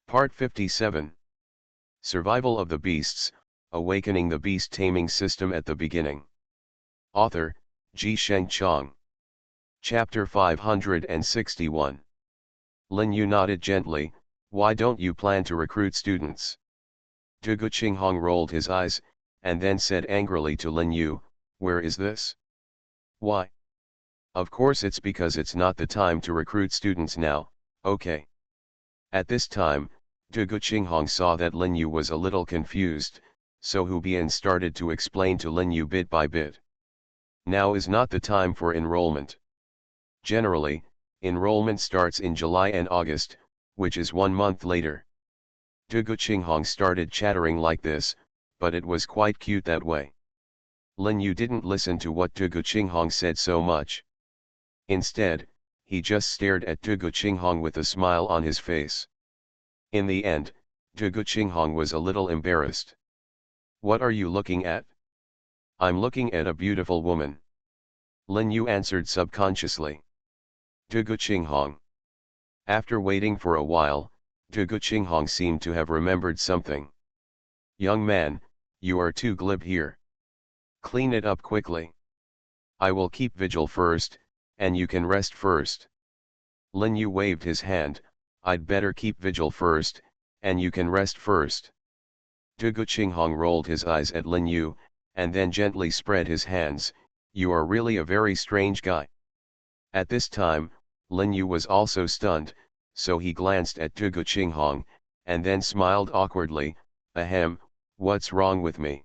Part 57. Survival of the Beasts, Awakening the Beast Taming System at the Beginning. Author, Ji-Sheng Chang. Chapter 561. Lin Yu nodded gently. Why don't you plan to recruit students? Dugu Qinghong rolled his eyes, and then said angrily to Lin Yu, where is this? Why? Of course it's because it's not the time to recruit students now, okay. At this time, Dugu Qinghong saw that Lin Yu was a little confused, so Hu Bian started to explain to Lin Yu bit by bit. Now is not the time for enrollment. Generally, enrollment starts in July and August, which is 1 month later. Dugu Qinghong started chattering like this, but it was quite cute that way. Lin Yu didn't listen to what Dugu Qinghong said so much. Instead, he just stared at Dugu Qinghong with a smile on his face. In the end, Dugu Qinghong was a little embarrassed. What are you looking at? I'm looking at a beautiful woman. Lin Yu answered subconsciously. Dugu Qinghong. After waiting for a while, Dugu Qinghong seemed to have remembered something. Young man, you are too glib here. Clean it up quickly. I will keep vigil first, and you can rest first. Lin Yu waved his hand. I'd better keep vigil first, and you can rest first. Dugu Qinghong rolled his eyes at Lin Yu, and then gently spread his hands. You are really a very strange guy. At this time, Lin Yu was also stunned, so he glanced at Dugu Qinghong, and then smiled awkwardly. Ahem, what's wrong with me?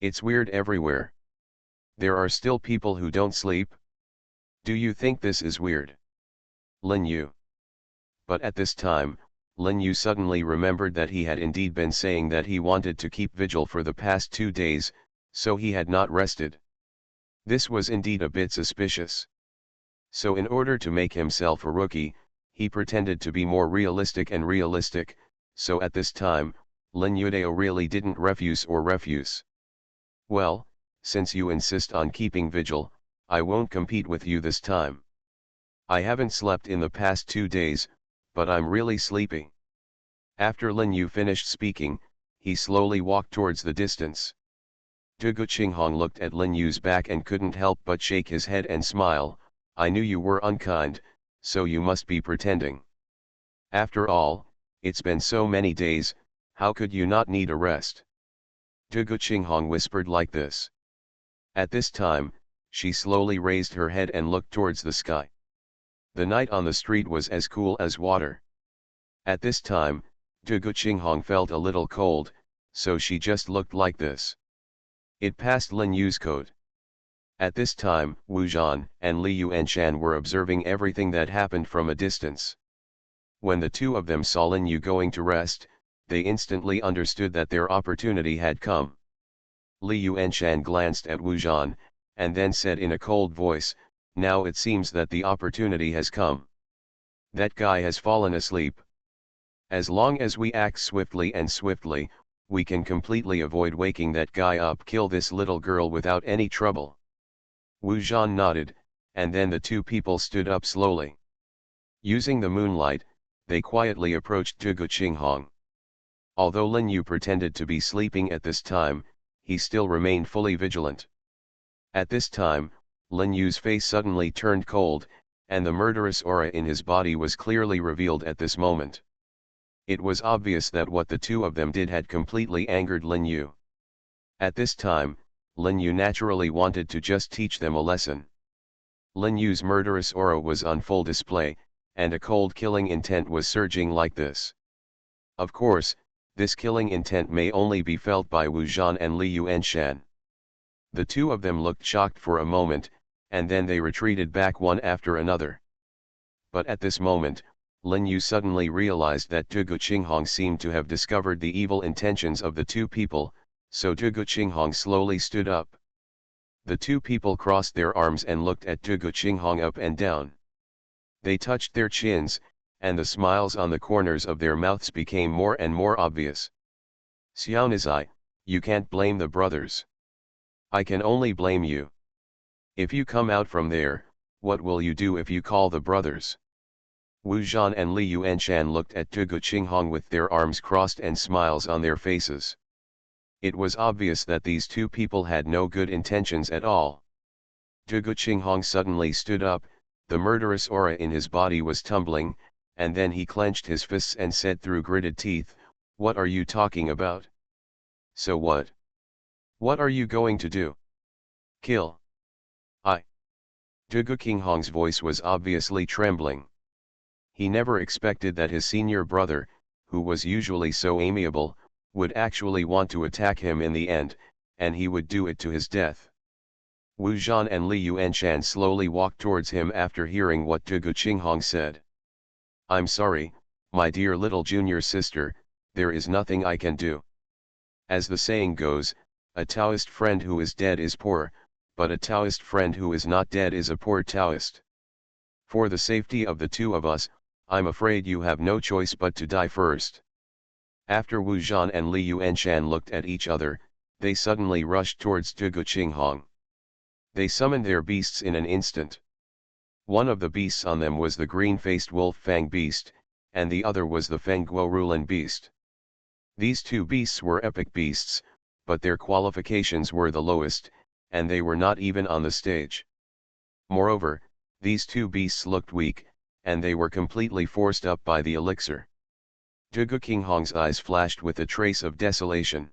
It's weird everywhere. There are still people who don't sleep? Do you think this is weird? Lin Yu. But at this time, Lin Yu suddenly remembered that he had indeed been saying that he wanted to keep vigil for the past 2 days, so he had not rested. This was indeed a bit suspicious. So in order to make himself a rookie, he pretended to be more realistic, so at this time, Lin Yudao really didn't refuse. Well, since you insist on keeping vigil, I won't compete with you this time. I haven't slept in the past 2 days, but I'm really sleepy. After Lin Yu finished speaking, he slowly walked towards the distance. Dugu Qinghong looked at Lin Yu's back and couldn't help but shake his head and smile. I knew you were unkind, so you must be pretending. After all, it's been so many days, how could you not need a rest? Dugu Qinghong whispered like this. At this time, she slowly raised her head and looked towards the sky. The night on the street was as cool as water. At this time, Dugu Qinghong felt a little cold, so she just looked like this. It passed Lin Yu's code. At this time, Wu Zhan and Li Yuanshan were observing everything that happened from a distance. When the two of them saw Lin Yu going to rest, they instantly understood that their opportunity had come. Li Yuanshan glanced at Wu Zhan, and then said in a cold voice, now it seems that the opportunity has come. That guy has fallen asleep. As long as we act swiftly, we can completely avoid waking that guy up, kill this little girl without any trouble. Wu Zhan nodded, and then the two people stood up slowly. Using the moonlight, they quietly approached Dugu Qinghong. Although Lin Yu pretended to be sleeping at this time, he still remained fully vigilant. At this time, Lin Yu's face suddenly turned cold, and the murderous aura in his body was clearly revealed at this moment. It was obvious that what the two of them did had completely angered Lin Yu. At this time, Lin Yu naturally wanted to just teach them a lesson. Lin Yu's murderous aura was on full display, and a cold killing intent was surging like this. Of course, this killing intent may only be felt by Wu Zhan and Li Yuanshan. The two of them looked shocked for a moment, and then they retreated back one after another. But at this moment, Lin Yu suddenly realized that Dugu Qinghong seemed to have discovered the evil intentions of the two people, so Dugu Qinghong slowly stood up. The two people crossed their arms and looked at Dugu Qinghong up and down. They touched their chins, and the smiles on the corners of their mouths became more and more obvious. Xiaonizai, you can't blame the brothers. I can only blame you. If you come out from there, what will you do if you call the brothers? Wu Zhan and Li Yuanshan looked at Zhuge Qinghong with their arms crossed and smiles on their faces. It was obvious that these two people had no good intentions at all. Zhuge Qinghong suddenly stood up, the murderous aura in his body was tumbling, and then he clenched his fists and said through gritted teeth, "What are you talking about? So what? What are you going to do? Kill? I?" Zhuge Qinghong's voice was obviously trembling. He never expected that his senior brother, who was usually so amiable, would actually want to attack him in the end, and he would do it to his death. Wu Zhan and Li Yuanshan slowly walked towards him after hearing what Zhuge Qinghong said. "I'm sorry, my dear little junior sister, there is nothing I can do. As the saying goes, a Taoist friend who is dead is poor, but a Taoist friend who is not dead is a poor Taoist. For the safety of the two of us, I'm afraid you have no choice but to die first." After Wu Zhan and Li Yuanshan looked at each other, they suddenly rushed towards Zhuge Qinghong. They summoned their beasts in an instant. One of the beasts on them was the green-faced wolf fang beast, and the other was the feng guo rulan beast. These two beasts were epic beasts, but their qualifications were the lowest, and they were not even on the stage. Moreover, these two beasts looked weak, and they were completely forced up by the elixir. Zhuge Qinghong's eyes flashed with a trace of desolation.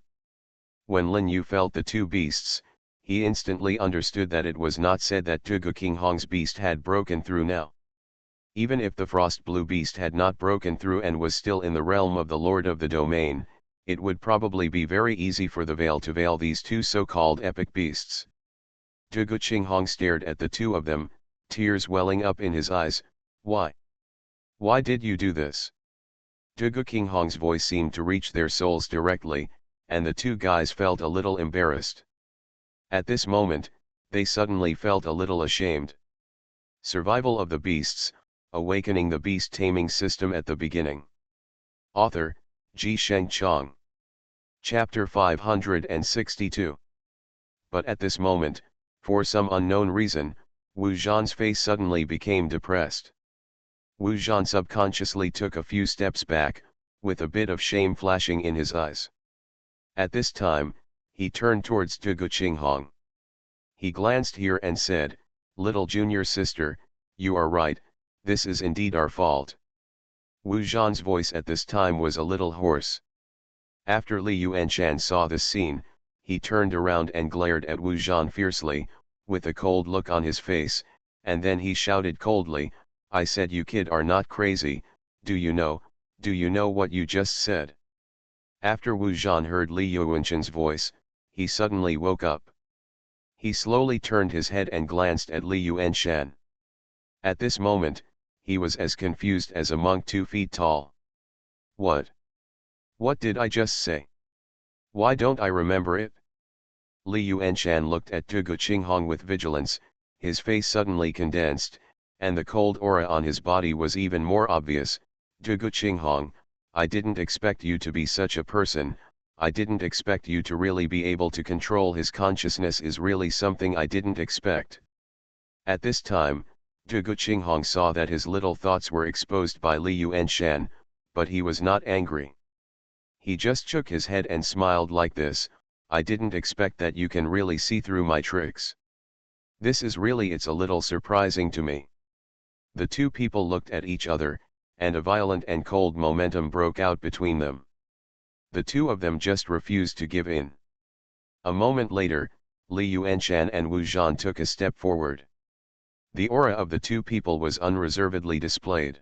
When Lin Yu felt the two beasts, he instantly understood that it was not said that Zhuge Qinghong's beast had broken through now. Even if the frost blue beast had not broken through and was still in the realm of the Lord of the Domain, it would probably be very easy for the veil to veil these two so-called epic beasts. Zhuge Qinghong stared at the two of them, tears welling up in his eyes. "Why? Why did you do this?" Zhuge Qinghong's voice seemed to reach their souls directly, and the two guys felt a little embarrassed. At this moment, they suddenly felt a little ashamed. Survival of the Beasts, Awakening the Beast Taming System at the Beginning. Author, Ji Sheng Chang. Chapter 562. But at this moment, for some unknown reason, Wu Zhan's face suddenly became depressed. Wu Zhan subconsciously took a few steps back, with a bit of shame flashing in his eyes. At this time, he turned towards Zhuge Qinghong. He glanced here and said, "Little junior sister, you are right, this is indeed our fault." Wu Zhan's voice at this time was a little hoarse. After Li Yuanshan saw this scene, he turned around and glared at Wu Zhan fiercely, with a cold look on his face, and then he shouted coldly, "I said you kid are not crazy, do you know what you just said?" After Wu Zhan heard Li Yuanshan's voice, he suddenly woke up. He slowly turned his head and glanced at Li Yuanshan. At this moment, he was as confused as a monk 2 feet tall. What did I just say? Why don't I remember it?" Li Yuanshan looked at Zhuge Qinghong with vigilance, his face suddenly condensed, and the cold aura on his body was even more obvious. "Zhuge Qinghong, I didn't expect you to be such a person, I didn't expect you to really be able to control his consciousness is really something I didn't expect." At this time, Zhuge Qinghong saw that his little thoughts were exposed by Li Yuanshan, but he was not angry. He just shook his head and smiled like this, "I didn't expect that you can really see through my tricks. It's a little surprising to me." The two people looked at each other, and a violent and cold momentum broke out between them. The two of them just refused to give in. A moment later, Li Yuanshan and Wu Zhan took a step forward. The aura of the two people was unreservedly displayed.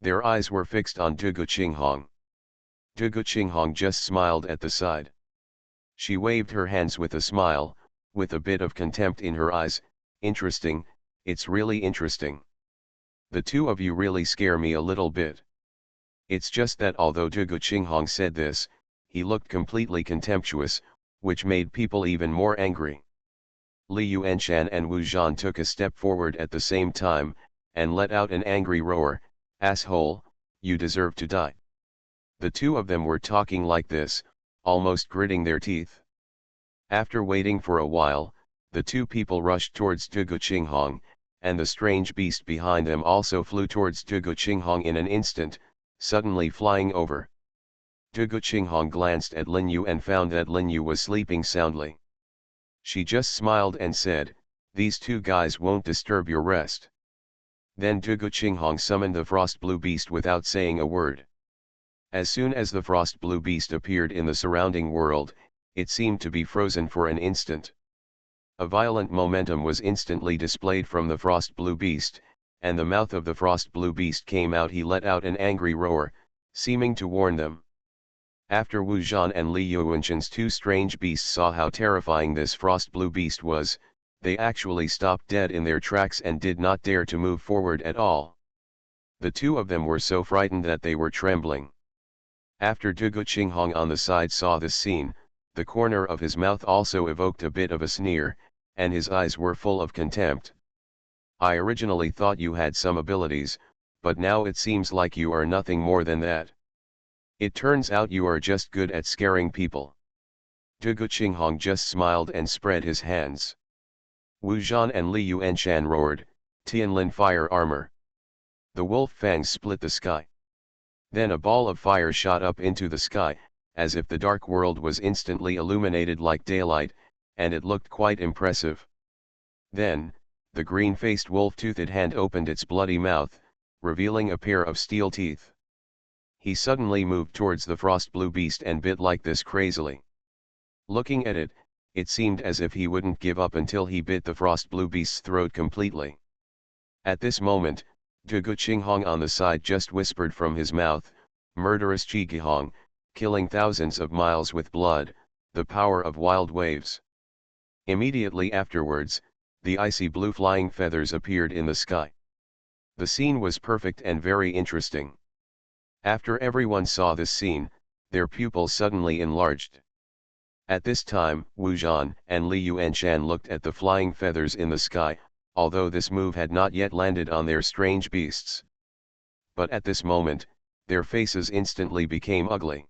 Their eyes were fixed on Zhuge Qinghong. Zhuge Qinghong just smiled at the side. She waved her hands with a smile, with a bit of contempt in her eyes. "Interesting, it's really interesting. The two of you really scare me a little bit." It's just that although Zhuge Qinghong said this, he looked completely contemptuous, which made people even more angry. Li Yuanshan and Wu Zhan took a step forward at the same time, and let out an angry roar, "Asshole, you deserve to die." The two of them were talking like this, almost gritting their teeth. After waiting for a while, the two people rushed towards Zhuge Qinghong, and the strange beast behind them also flew towards Dugu Qinghong in an instant, suddenly flying over. Dugu Qinghong glanced at Lin Yu and found that Lin Yu was sleeping soundly. She just smiled and said, "These two guys won't disturb your rest." Then Dugu Qinghong summoned the Frost Blue Beast without saying a word. As soon as the Frost Blue Beast appeared in the surrounding world, it seemed to be frozen for an instant. A violent momentum was instantly displayed from the Frost Blue Beast, and the mouth of the Frost Blue Beast came out. He let out an angry roar, seeming to warn them. After Wu Zhan and Li Yuanshan's two strange beasts saw how terrifying this Frost Blue Beast was, they actually stopped dead in their tracks and did not dare to move forward at all. The two of them were so frightened that they were trembling. After Dugu Qinghong on the side saw this scene, the corner of his mouth also evoked a bit of a sneer, and his eyes were full of contempt. "I originally thought you had some abilities, but now it seems like you are nothing more than that. It turns out you are just good at scaring people." Dugu Qinghong just smiled and spread his hands. Wu Zhan and Li Yuanshan roared, "Tianlin fire armor!" The wolf fangs split the sky. Then a ball of fire shot up into the sky, as if the dark world was instantly illuminated like daylight, and it looked quite impressive. Then, the green-faced wolf-toothed hand opened its bloody mouth, revealing a pair of steel teeth. He suddenly moved towards the Frost Blue Beast and bit like this crazily. Looking at it, it seemed as if he wouldn't give up until he bit the Frost Blue Beast's throat completely. At this moment, Dugu Qinghong on the side just whispered from his mouth, "Murderous Qigihong, killing thousands of miles with blood, the power of wild waves." Immediately afterwards, the icy blue flying feathers appeared in the sky. The scene was perfect and very interesting. After everyone saw this scene, their pupils suddenly enlarged. At this time, Wu Zhan and Li Yuanshan looked at the flying feathers in the sky, although this move had not yet landed on their strange beasts. But at this moment, their faces instantly became ugly.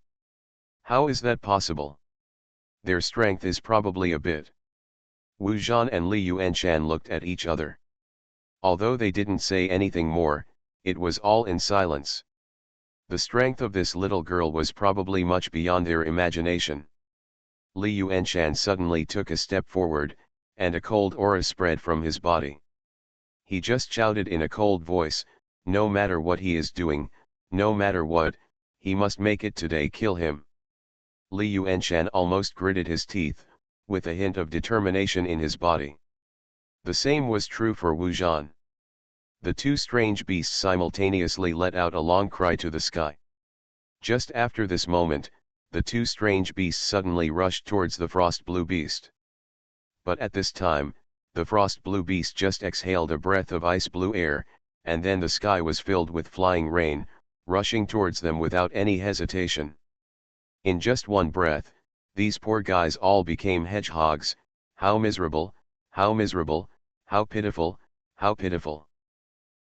How is that possible? Their strength is probably a bit. Wu Zhan and Li Yuanshan looked at each other. Although they didn't say anything more, it was all in silence. The strength of this little girl was probably much beyond their imagination. Li Yuanshan suddenly took a step forward, and a cold aura spread from his body. He just shouted in a cold voice, "No matter what he is doing, no matter what, he must make it today. Kill him." Li Yuanshan almost gritted his teeth, with a hint of determination in his body. The same was true for Wu Zhan. The two strange beasts simultaneously let out a long cry to the sky. Just after this moment, the two strange beasts suddenly rushed towards the Frost Blue Beast. But at this time, the Frost Blue Beast just exhaled a breath of ice blue air, and then the sky was filled with flying rain, rushing towards them without any hesitation. In just one breath, these poor guys all became hedgehogs. How miserable, how miserable, how pitiful, how pitiful.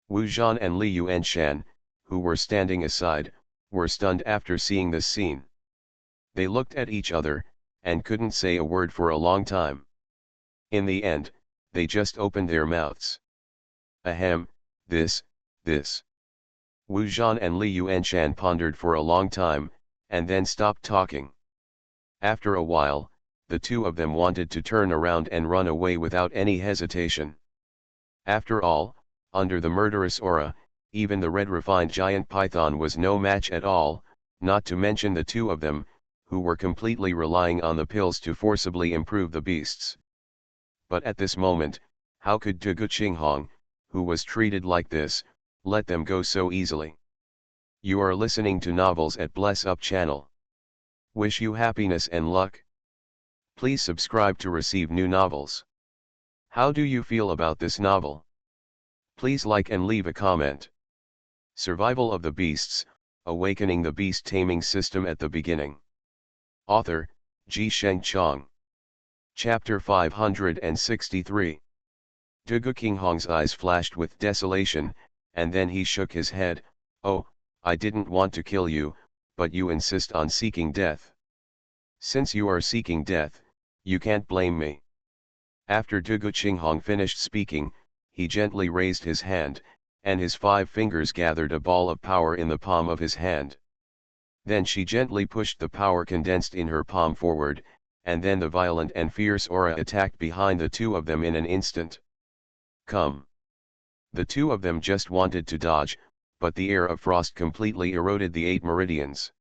Wu Zhan and Li Yuanshan, who were standing aside, were stunned after seeing this scene. They looked at each other, and couldn't say a word for a long time. In the end, they just opened their mouths. Ahem, this. Wu Zhan and Li Yuanshan pondered for a long time, and then stopped talking. After a while, the two of them wanted to turn around and run away without any hesitation. After all, under the murderous aura, even the red refined giant python was no match at all, not to mention the two of them, who were completely relying on the pills to forcibly improve the beasts. But at this moment, how could Dugu Qinghong, who was treated like this, let them go so easily? You are listening to Novels at Bless Up channel. Wish you happiness and luck. Please subscribe to receive new novels. How do you feel about this novel? Please like and leave a comment. Survival of the Beasts, Awakening the Beast Taming System at the Beginning. Author, Ji Sheng Chong. Chapter 563. Dugu Qinghong's eyes flashed with desolation, and then he shook his head. "Oh, I didn't want to kill you, but you insist on seeking death. Since you are seeking death, you can't blame me." After Dugu Qinghong finished speaking, he gently raised his hand, and his 5 fingers gathered a ball of power in the palm of his hand. Then she gently pushed the power condensed in her palm forward, and then the violent and fierce aura attacked behind the two of them in an instant. Come! The two of them just wanted to dodge, but the air of frost completely eroded the 8 meridians.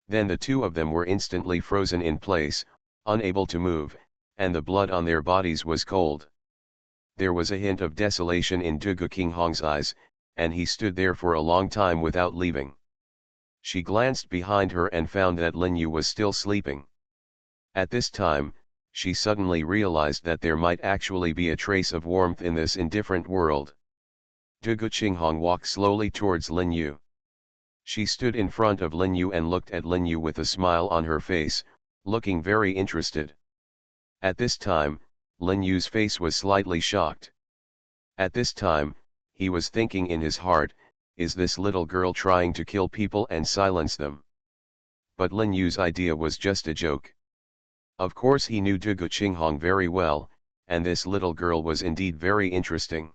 Then the two of them were instantly frozen in place, unable to move, and the blood on their bodies was cold. There was a hint of desolation in Dugu Qinghong's eyes, and he stood there for a long time without leaving. She glanced behind her and found that Lin Yu was still sleeping. At this time, she suddenly realized that there might actually be a trace of warmth in this indifferent world. Dugu Qinghong walked slowly towards Lin Yu. She stood in front of Lin Yu and looked at Lin Yu with a smile on her face, looking very interested. At this time, Lin Yu's face was slightly shocked. At this time, he was thinking in his heart, is this little girl trying to kill people and silence them? But Lin Yu's idea was just a joke. Of course he knew Dugu Qinghong very well, and this little girl was indeed very interesting.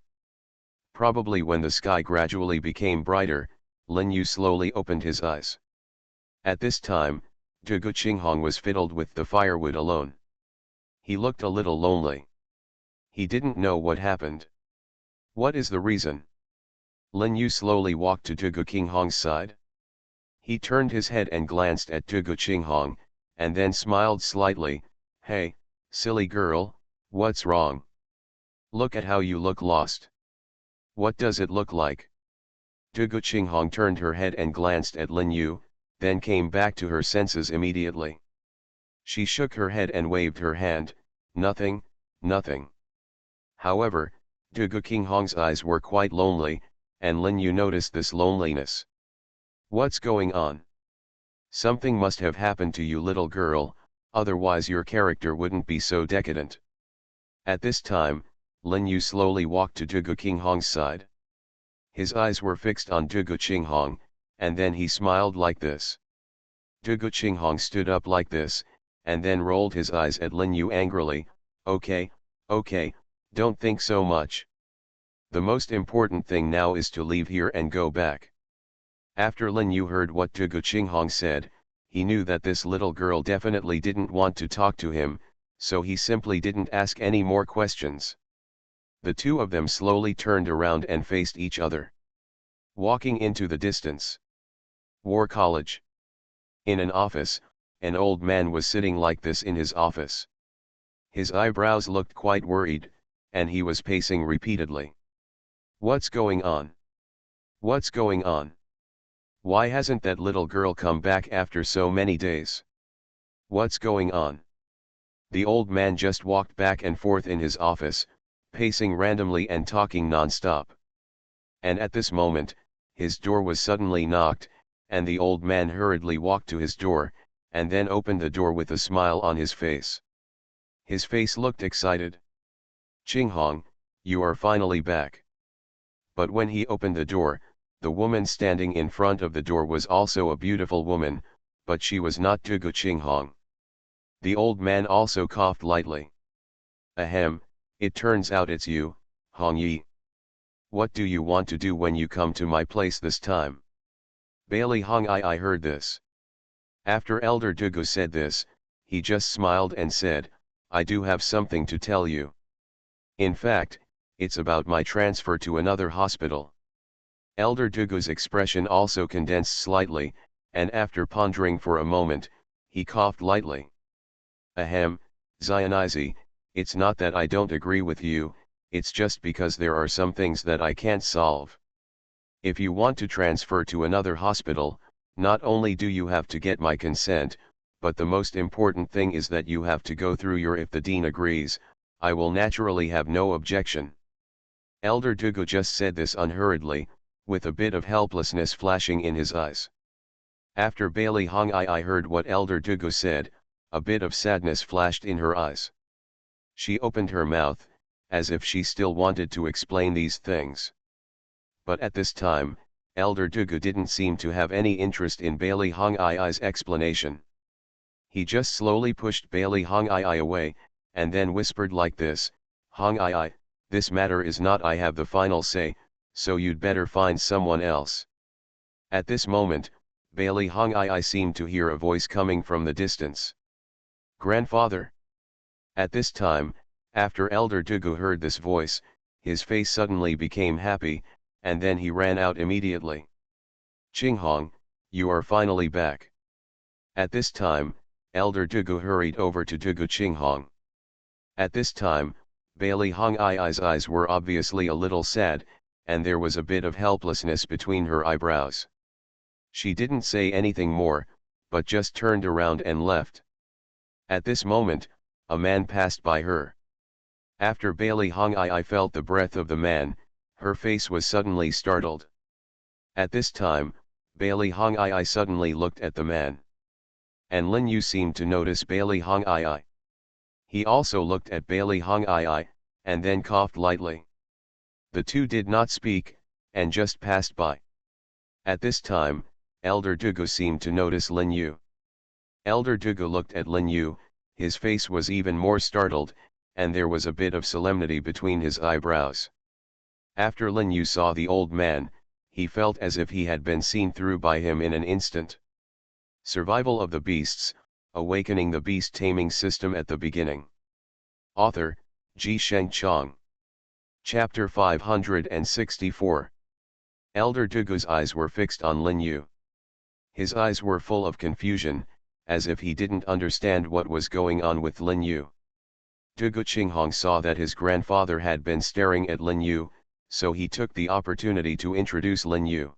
Probably when the sky gradually became brighter, Lin Yu slowly opened his eyes. At this time, Dugu Qinghong was fiddled with the firewood alone. He looked a little lonely. He didn't know what happened. What is the reason? Lin Yu slowly walked to Dugu Qinghong's side. He turned his head and glanced at Dugu Qinghong, and then smiled slightly. Hey, silly girl, what's wrong? Look at how you look lost. What does it look like? Dugu Qinghong turned her head and glanced at Lin Yu, then came back to her senses immediately. She shook her head and waved her hand. Nothing, nothing. However, Dugu Qinghong's eyes were quite lonely, and Lin Yu noticed this loneliness. What's going on? Something must have happened to you, little girl, otherwise your character wouldn't be so decadent. At this time, Lin Yu slowly walked to Dugu Qinghong's side. His eyes were fixed on Dugu Qinghong, and then he smiled like this. Dugu Qinghong stood up like this, and then rolled his eyes at Lin Yu angrily. Okay, don't think so much. The most important thing now is to leave here and go back. After Lin Yu heard what Dugu Qinghong said, he knew that this little girl definitely didn't want to talk to him, so he simply didn't ask any more questions. The two of them slowly turned around and faced each other. Walking into the distance. War College. In an office, an old man was sitting like this in his office. His eyebrows looked quite worried, and he was pacing repeatedly. What's going on? What's going on? Why hasn't that little girl come back after so many days? What's going on? The old man just walked back and forth in his office, pacing randomly and talking non-stop. And at this moment, his door was suddenly knocked, and the old man hurriedly walked to his door, and then opened the door with a smile on his face. His face looked excited. Qinghong, you are finally back. But when he opened the door, the woman standing in front of the door was also a beautiful woman, but she was not Dugu Qinghong. The old man also coughed lightly. Ahem, it turns out it's you, Hong Yi. What do you want to do when you come to my place this time? Bailey Hong I heard this. After Elder Dugu said this, he just smiled and said, I do have something to tell you. In fact, it's about my transfer to another hospital. Elder Dugu's expression also condensed slightly, and after pondering for a moment, he coughed lightly. Ahem, Xionizi, it's not that I don't agree with you, it's just because there are some things that I can't solve. If you want to transfer to another hospital, not only do you have to get my consent, but the most important thing is that you have to go through your if the dean agrees, I will naturally have no objection. Elder Dugu just said this unhurriedly, with a bit of helplessness flashing in his eyes. After Bailey Hong I heard what Elder Dugu said, a bit of sadness flashed in her eyes. She opened her mouth, as if she still wanted to explain these things. But at this time, Elder Dugu didn't seem to have any interest in Bailey Hong I's explanation. He just slowly pushed Bailey Hong I away, and then whispered like this, Hong I, This matter is not I have the final say, so you'd better find someone else. At this moment, Bailey Hong I seemed to hear a voice coming from the distance. Grandfather. At this time, after Elder Dugu heard this voice, his face suddenly became happy, and then he ran out immediately. Qinghong, you are finally back. At this time, Elder Dugu hurried over to Dugu Qinghong. At this time, Bailey Hong I's eyes were obviously a little sad, and there was a bit of helplessness between her eyebrows. She didn't say anything more, but just turned around and left. At this moment, a man passed by her. After Bailey Hong I felt the breath of the man, her face was suddenly startled. At this time, Bailey Hong I suddenly looked at the man. And Lin Yu seemed to notice Bailey Hong I. He also looked at Bailey Hong I, and then coughed lightly. The two did not speak, and just passed by. At this time, Elder Dugu seemed to notice Lin Yu. Elder Dugu looked at Lin Yu, his face was even more startled, and there was a bit of solemnity between his eyebrows. After Lin Yu saw the old man, he felt as if he had been seen through by him in an instant. Survival of the Beasts, Awakening the Beast Taming System at the Beginning. Author, Ji Sheng Chong. Chapter 564. Elder Dugu's eyes were fixed on Lin Yu. His eyes were full of confusion, as if he didn't understand what was going on with Lin Yu. Dugu Qinghong saw that his grandfather had been staring at Lin Yu, so he took the opportunity to introduce Lin Yu.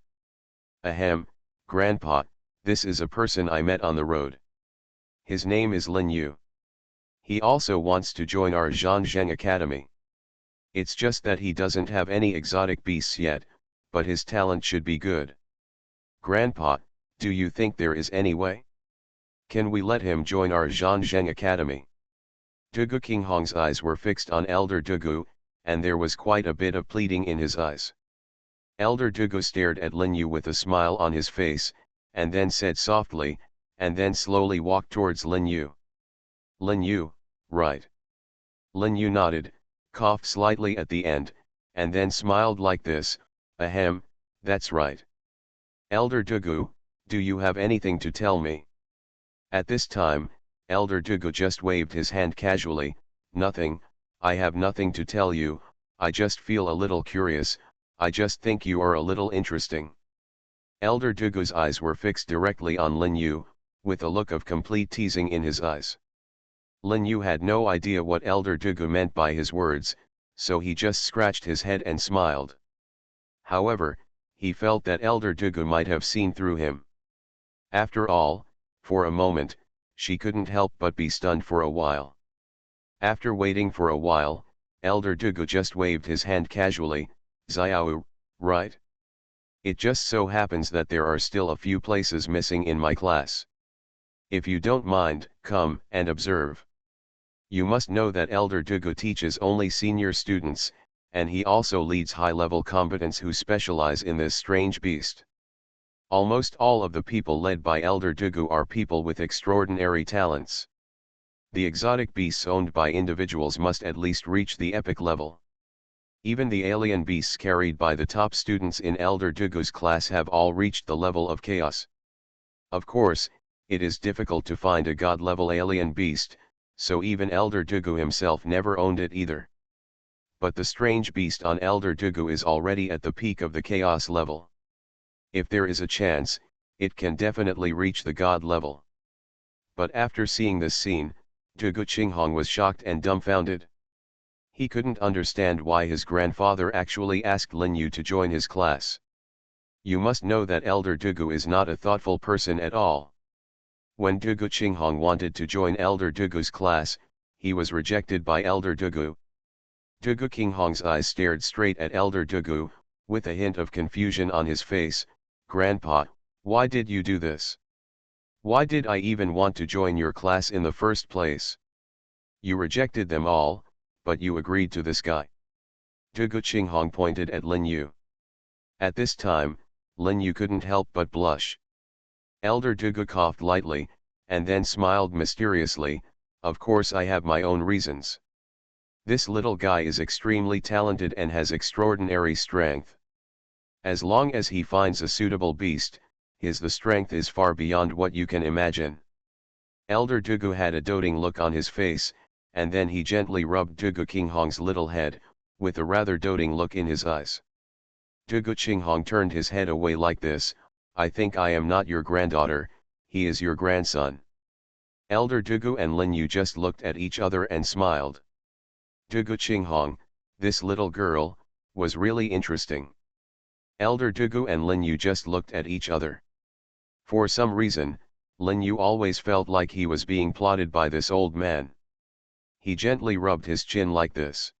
Ahem, Grandpa, this is a person I met on the road. His name is Lin Yu. He also wants to join our Zhangzheng Academy. It's just that he doesn't have any exotic beasts yet, but his talent should be good. Grandpa, do you think there is any way? Can we let him join our Zhangzheng Academy? Dugu Qinghong's eyes were fixed on Elder Dugu, and there was quite a bit of pleading in his eyes. Elder Dugu stared at Lin Yu with a smile on his face, and then said softly, and then slowly walked towards Lin Yu. Lin Yu, right. Lin Yu nodded, coughed slightly at the end, and then smiled like this, ahem, that's right. Elder Dugu, do you have anything to tell me? At this time, Elder Dugu just waved his hand casually, nothing, I have nothing to tell you, I just feel a little curious, I just think you are a little interesting. Elder Dugu's eyes were fixed directly on Lin Yu, with a look of complete teasing in his eyes. Lin Yu had no idea what Elder Dugu meant by his words, so he just scratched his head and smiled. However, he felt that Elder Dugu might have seen through him. After all, for a moment, she couldn't help but be stunned for a while. After waiting for a while, Elder Dugu just waved his hand casually, Xiao, right? It just so happens that there are still a few places missing in my class. If you don't mind, come and observe. You must know that Elder Dugu teaches only senior students, and he also leads high-level combatants who specialize in this strange beast. Almost all of the people led by Elder Dugu are people with extraordinary talents. The exotic beasts owned by individuals must at least reach the epic level. Even the alien beasts carried by the top students in Elder Dugu's class have all reached the level of chaos. Of course, it is difficult to find a god-level alien beast, so even Elder Dugu himself never owned it either. But the strange beast on Elder Dugu is already at the peak of the chaos level. If there is a chance, it can definitely reach the god level. But after seeing this scene, Dugu Qinghong was shocked and dumbfounded. He couldn't understand why his grandfather actually asked Lin Yu to join his class. You must know that Elder Dugu is not a thoughtful person at all. When Dugu Qinghong wanted to join Elder Dugu's class, he was rejected by Elder Dugu. Dugu Qinghong's eyes stared straight at Elder Dugu, with a hint of confusion on his face. Grandpa, why did you do this? Why did I even want to join your class in the first place? You rejected them all, but you agreed to this guy. Dugu Qinghong pointed at Lin Yu. At this time, Lin Yu couldn't help but blush. Elder Dugu coughed lightly, and then smiled mysteriously, of course I have my own reasons. This little guy is extremely talented and has extraordinary strength. As long as he finds a suitable beast, the strength is far beyond what you can imagine. Elder Dugu had a doting look on his face, and then he gently rubbed Dugu Qinghong's little head, with a rather doting look in his eyes. Dugu Qinghong turned his head away like this. I think I am not your granddaughter, he is your grandson. Elder Dugu and Lin Yu just looked at each other and smiled. Dugu Qinghong, this little girl, was really interesting. Elder Dugu and Lin Yu just looked at each other. For some reason, Lin Yu always felt like he was being plotted by this old man. He gently rubbed his chin like this.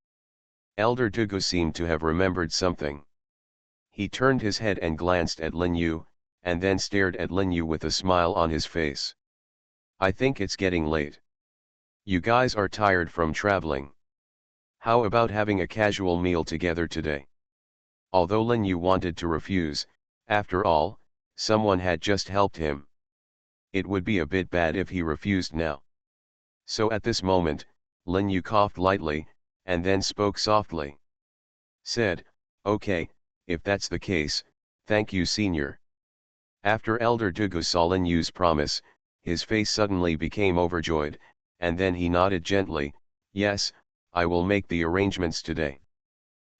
Elder Dugu seemed to have remembered something. He turned his head and glanced at Lin Yu, and then stared at Lin Yu with a smile on his face. I think it's getting late. You guys are tired from traveling. How about having a casual meal together today? Although Lin Yu wanted to refuse, after all, someone had just helped him. It would be a bit bad if he refused now. So at this moment, Lin Yu coughed lightly, and then spoke softly. Said, okay, if that's the case, thank you senior. After Elder Dugu saw Lin Yu's promise, his face suddenly became overjoyed, and then he nodded gently, yes, I will make the arrangements today.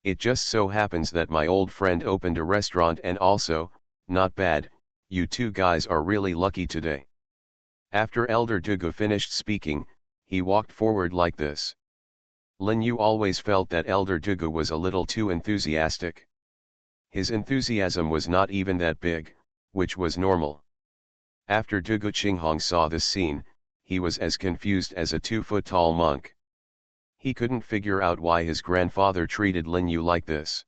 It just so happens that my old friend opened a restaurant and also, not bad, you two guys are really lucky today. After Elder Dugu finished speaking, he walked forward like this. Lin Yu always felt that Elder Dugu was a little too enthusiastic. His enthusiasm was not even that big, which was normal. After Dugu Qinghong saw this scene, he was as confused as a 2-foot-tall monk. He couldn't figure out why his grandfather treated Lin Yu like this.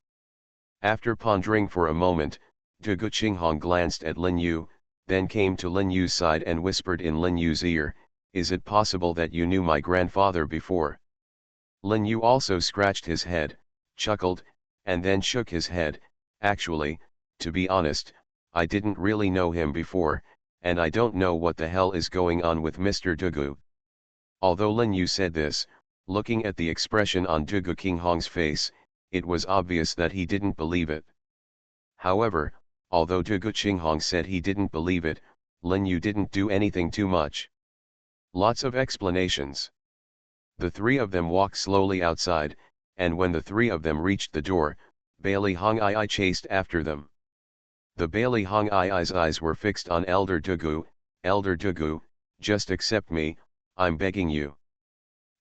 After pondering for a moment, Dugu Qinghong glanced at Lin Yu, then came to Lin Yu's side and whispered in Lin Yu's ear, is it possible that you knew my grandfather before? Lin Yu also scratched his head, chuckled, and then shook his head. Actually, to be honest, I didn't really know him before, and I don't know what the hell is going on with Mr. Dugu. Although Lin Yu said this, looking at the expression on Dugu Qinghong's face, it was obvious that he didn't believe it. However, although Dugu Qinghong said he didn't believe it, Lin Yu didn't do anything too much. Lots of explanations. The three of them walked slowly outside, and when the three of them reached the door, Bailey Hong Ai chased after them. The Bailey Hong Ai's eyes were fixed on Elder Dugu. Elder Dugu, just accept me, I'm begging you.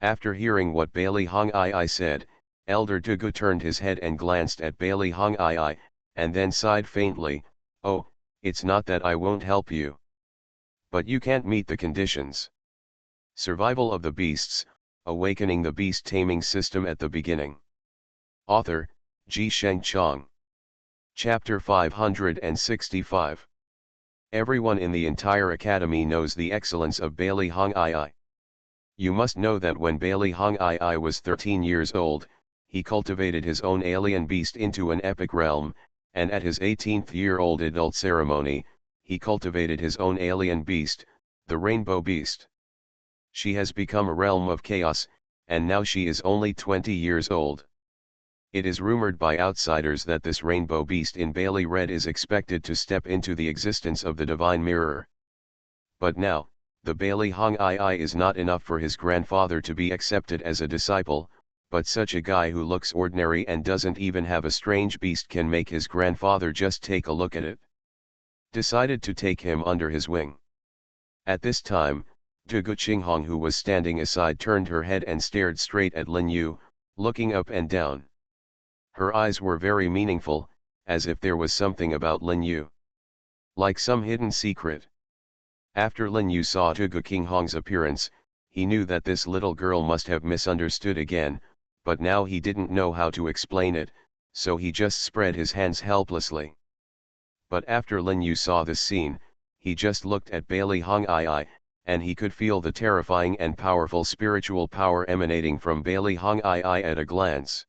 After hearing what Bailey Hong Ai said, Elder Dugu turned his head and glanced at Bailey Hong Ai, and then sighed faintly, oh, it's not that I won't help you. But you can't meet the conditions. Survival of the Beasts, Awakening the Beast Taming System at the Beginning. Author, Ji Sheng Chong. Chapter 565. Everyone in the entire academy knows the excellence of Bailey Hong Ai. You must know that when Bailey Hong Ai was 13 years old, he cultivated his own alien beast into an epic realm, and at his 18th-year-old adult ceremony, he cultivated his own alien beast, the Rainbow Beast. She has become a realm of chaos, and now she is only 20 years old. It is rumored by outsiders that this Rainbow Beast in Bailey Red is expected to step into the existence of the Divine Mirror. But now, the Bailey Hong Ai is not enough for his grandfather to be accepted as a disciple, but such a guy who looks ordinary and doesn't even have a strange beast can make his grandfather just take a look at it. Decided to take him under his wing. At this time, Dugu Qinghong, who was standing aside, turned her head and stared straight at Lin Yu, looking up and down. Her eyes were very meaningful, as if there was something about Lin Yu. Like some hidden secret. After Lin Yu saw Dugu Qinghong's appearance, he knew that this little girl must have misunderstood again, but now he didn't know how to explain it, so he just spread his hands helplessly. But after Lin Yu saw this scene, he just looked at Bailey Hong Ai, and he could feel the terrifying and powerful spiritual power emanating from Bailey Hong Ai at a glance.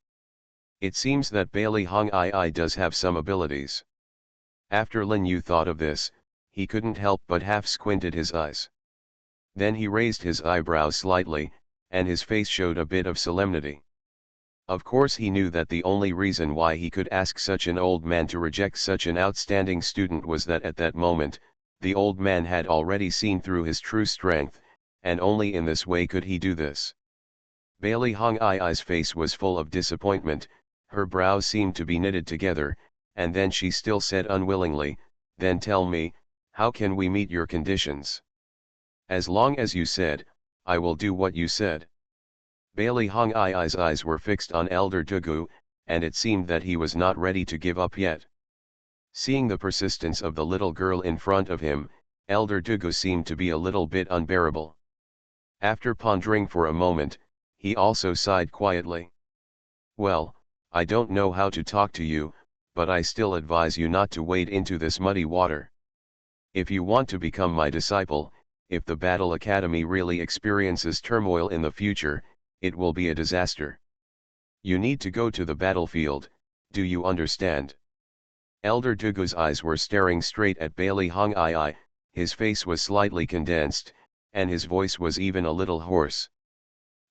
It seems that Bailey Hong Ai does have some abilities. After Lin Yu thought of this, he couldn't help but half squinted his eyes. Then he raised his eyebrows slightly, and his face showed a bit of solemnity. Of course he knew that the only reason why he could ask such an old man to reject such an outstanding student was that at that moment, the old man had already seen through his true strength, and only in this way could he do this. Bailey Hong Ai's face was full of disappointment, her brows seemed to be knitted together, and then she still said unwillingly, "Then tell me, how can we meet your conditions?" "As long as you said, I will do what you said." Bailey Hong Ai's eyes were fixed on Elder Dugu, and it seemed that he was not ready to give up yet. Seeing the persistence of the little girl in front of him, Elder Dugu seemed to be a little bit unbearable. After pondering for a moment, he also sighed quietly. "Well, I don't know how to talk to you, but I still advise you not to wade into this muddy water. If you want to become my disciple, if the Battle Academy really experiences turmoil in the future, it will be a disaster. You need to go to the battlefield, do you understand?" Elder Dugu's eyes were staring straight at Bailey Hong Ai, his face was slightly condensed, and his voice was even a little hoarse.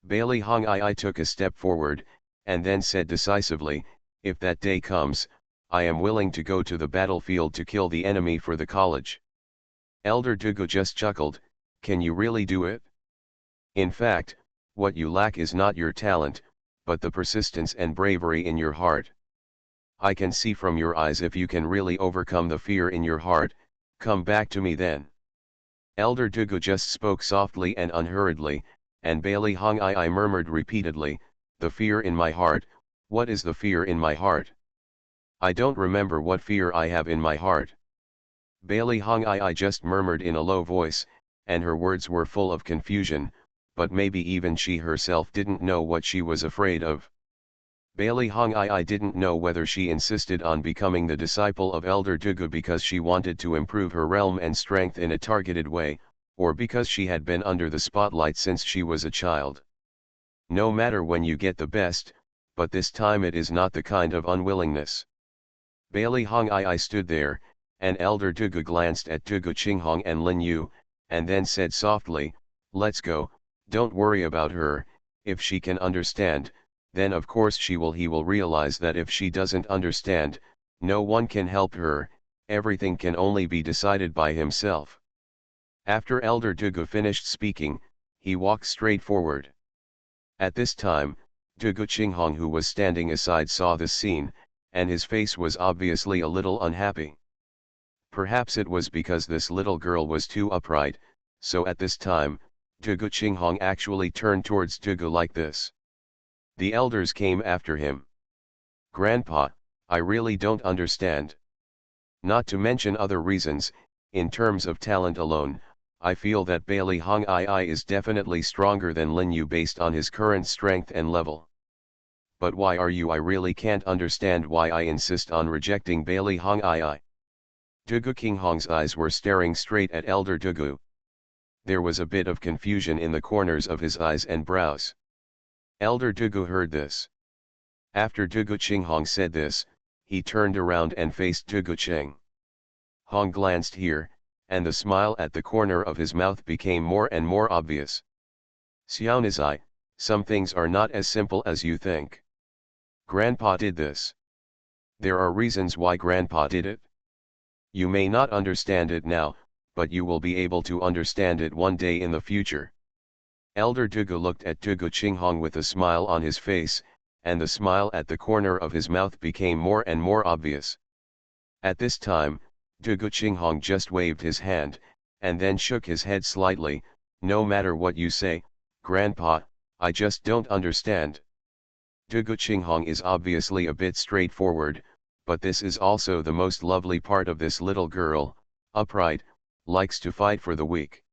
Bailey Hong Ai took a step forward, and then said decisively, "If that day comes, I am willing to go to the battlefield to kill the enemy for the college." Elder Dugu just chuckled, "Can you really do it? In fact, what you lack is not your talent, but the persistence and bravery in your heart. I can see from your eyes if you can really overcome the fear in your heart. Come back to me then." Elder Dugu just spoke softly and unhurriedly, and Bailey Hong Ai murmured repeatedly, "The fear in my heart, what is the fear in my heart? I don't remember what fear I have in my heart." Bailey Hong Ai just murmured in a low voice, and her words were full of confusion, but maybe even she herself didn't know what she was afraid of. Bailey Hong Ai didn't know whether she insisted on becoming the disciple of Elder Dugu because she wanted to improve her realm and strength in a targeted way, or because she had been under the spotlight since she was a child. No matter when you get the best, but this time it is not the kind of unwillingness. Bailey Hong Ai stood there, and Elder Dugu glanced at Dugu Qinghong and Lin Yu, and then said softly, "Let's go, don't worry about her, if she can understand, then of course he will realize that if she doesn't understand, no one can help her, everything can only be decided by himself." After Elder Dugu finished speaking, he walked straight forward. At this time, Dugu Qinghong, who was standing aside, saw this scene, and his face was obviously a little unhappy. Perhaps it was because this little girl was too upright, so at this time, Dugu Qinghong actually turned towards Dugu like this. The elders came after him. "Grandpa, I really don't understand. Not to mention other reasons, in terms of talent alone, I feel that Bailey Hong Ai is definitely stronger than Lin Yu based on his current strength and level. But why are you? I really can't understand why I insist on rejecting Bailey Hong Ai." Dugu Qinghong's eyes were staring straight at Elder Dugu. There was a bit of confusion in the corners of his eyes and brows. Elder Dugu heard this. After Dugu Qinghong said this, he turned around and faced Dugu Qing. Hong glanced here, and the smile at the corner of his mouth became more and more obvious. "Xiaonizai, some things are not as simple as you think. Grandpa did this. There are reasons why Grandpa did it. You may not understand it now, but you will be able to understand it one day in the future." Elder Dugu looked at Dugu Qinghong with a smile on his face, and the smile at the corner of his mouth became more and more obvious. At this time, Dugu Qinghong just waved his hand, and then shook his head slightly. "No matter what you say, Grandpa, I just don't understand." Dugu Qinghong is obviously a bit straightforward, but this is also the most lovely part of this little girl, upright, likes to fight for the weak.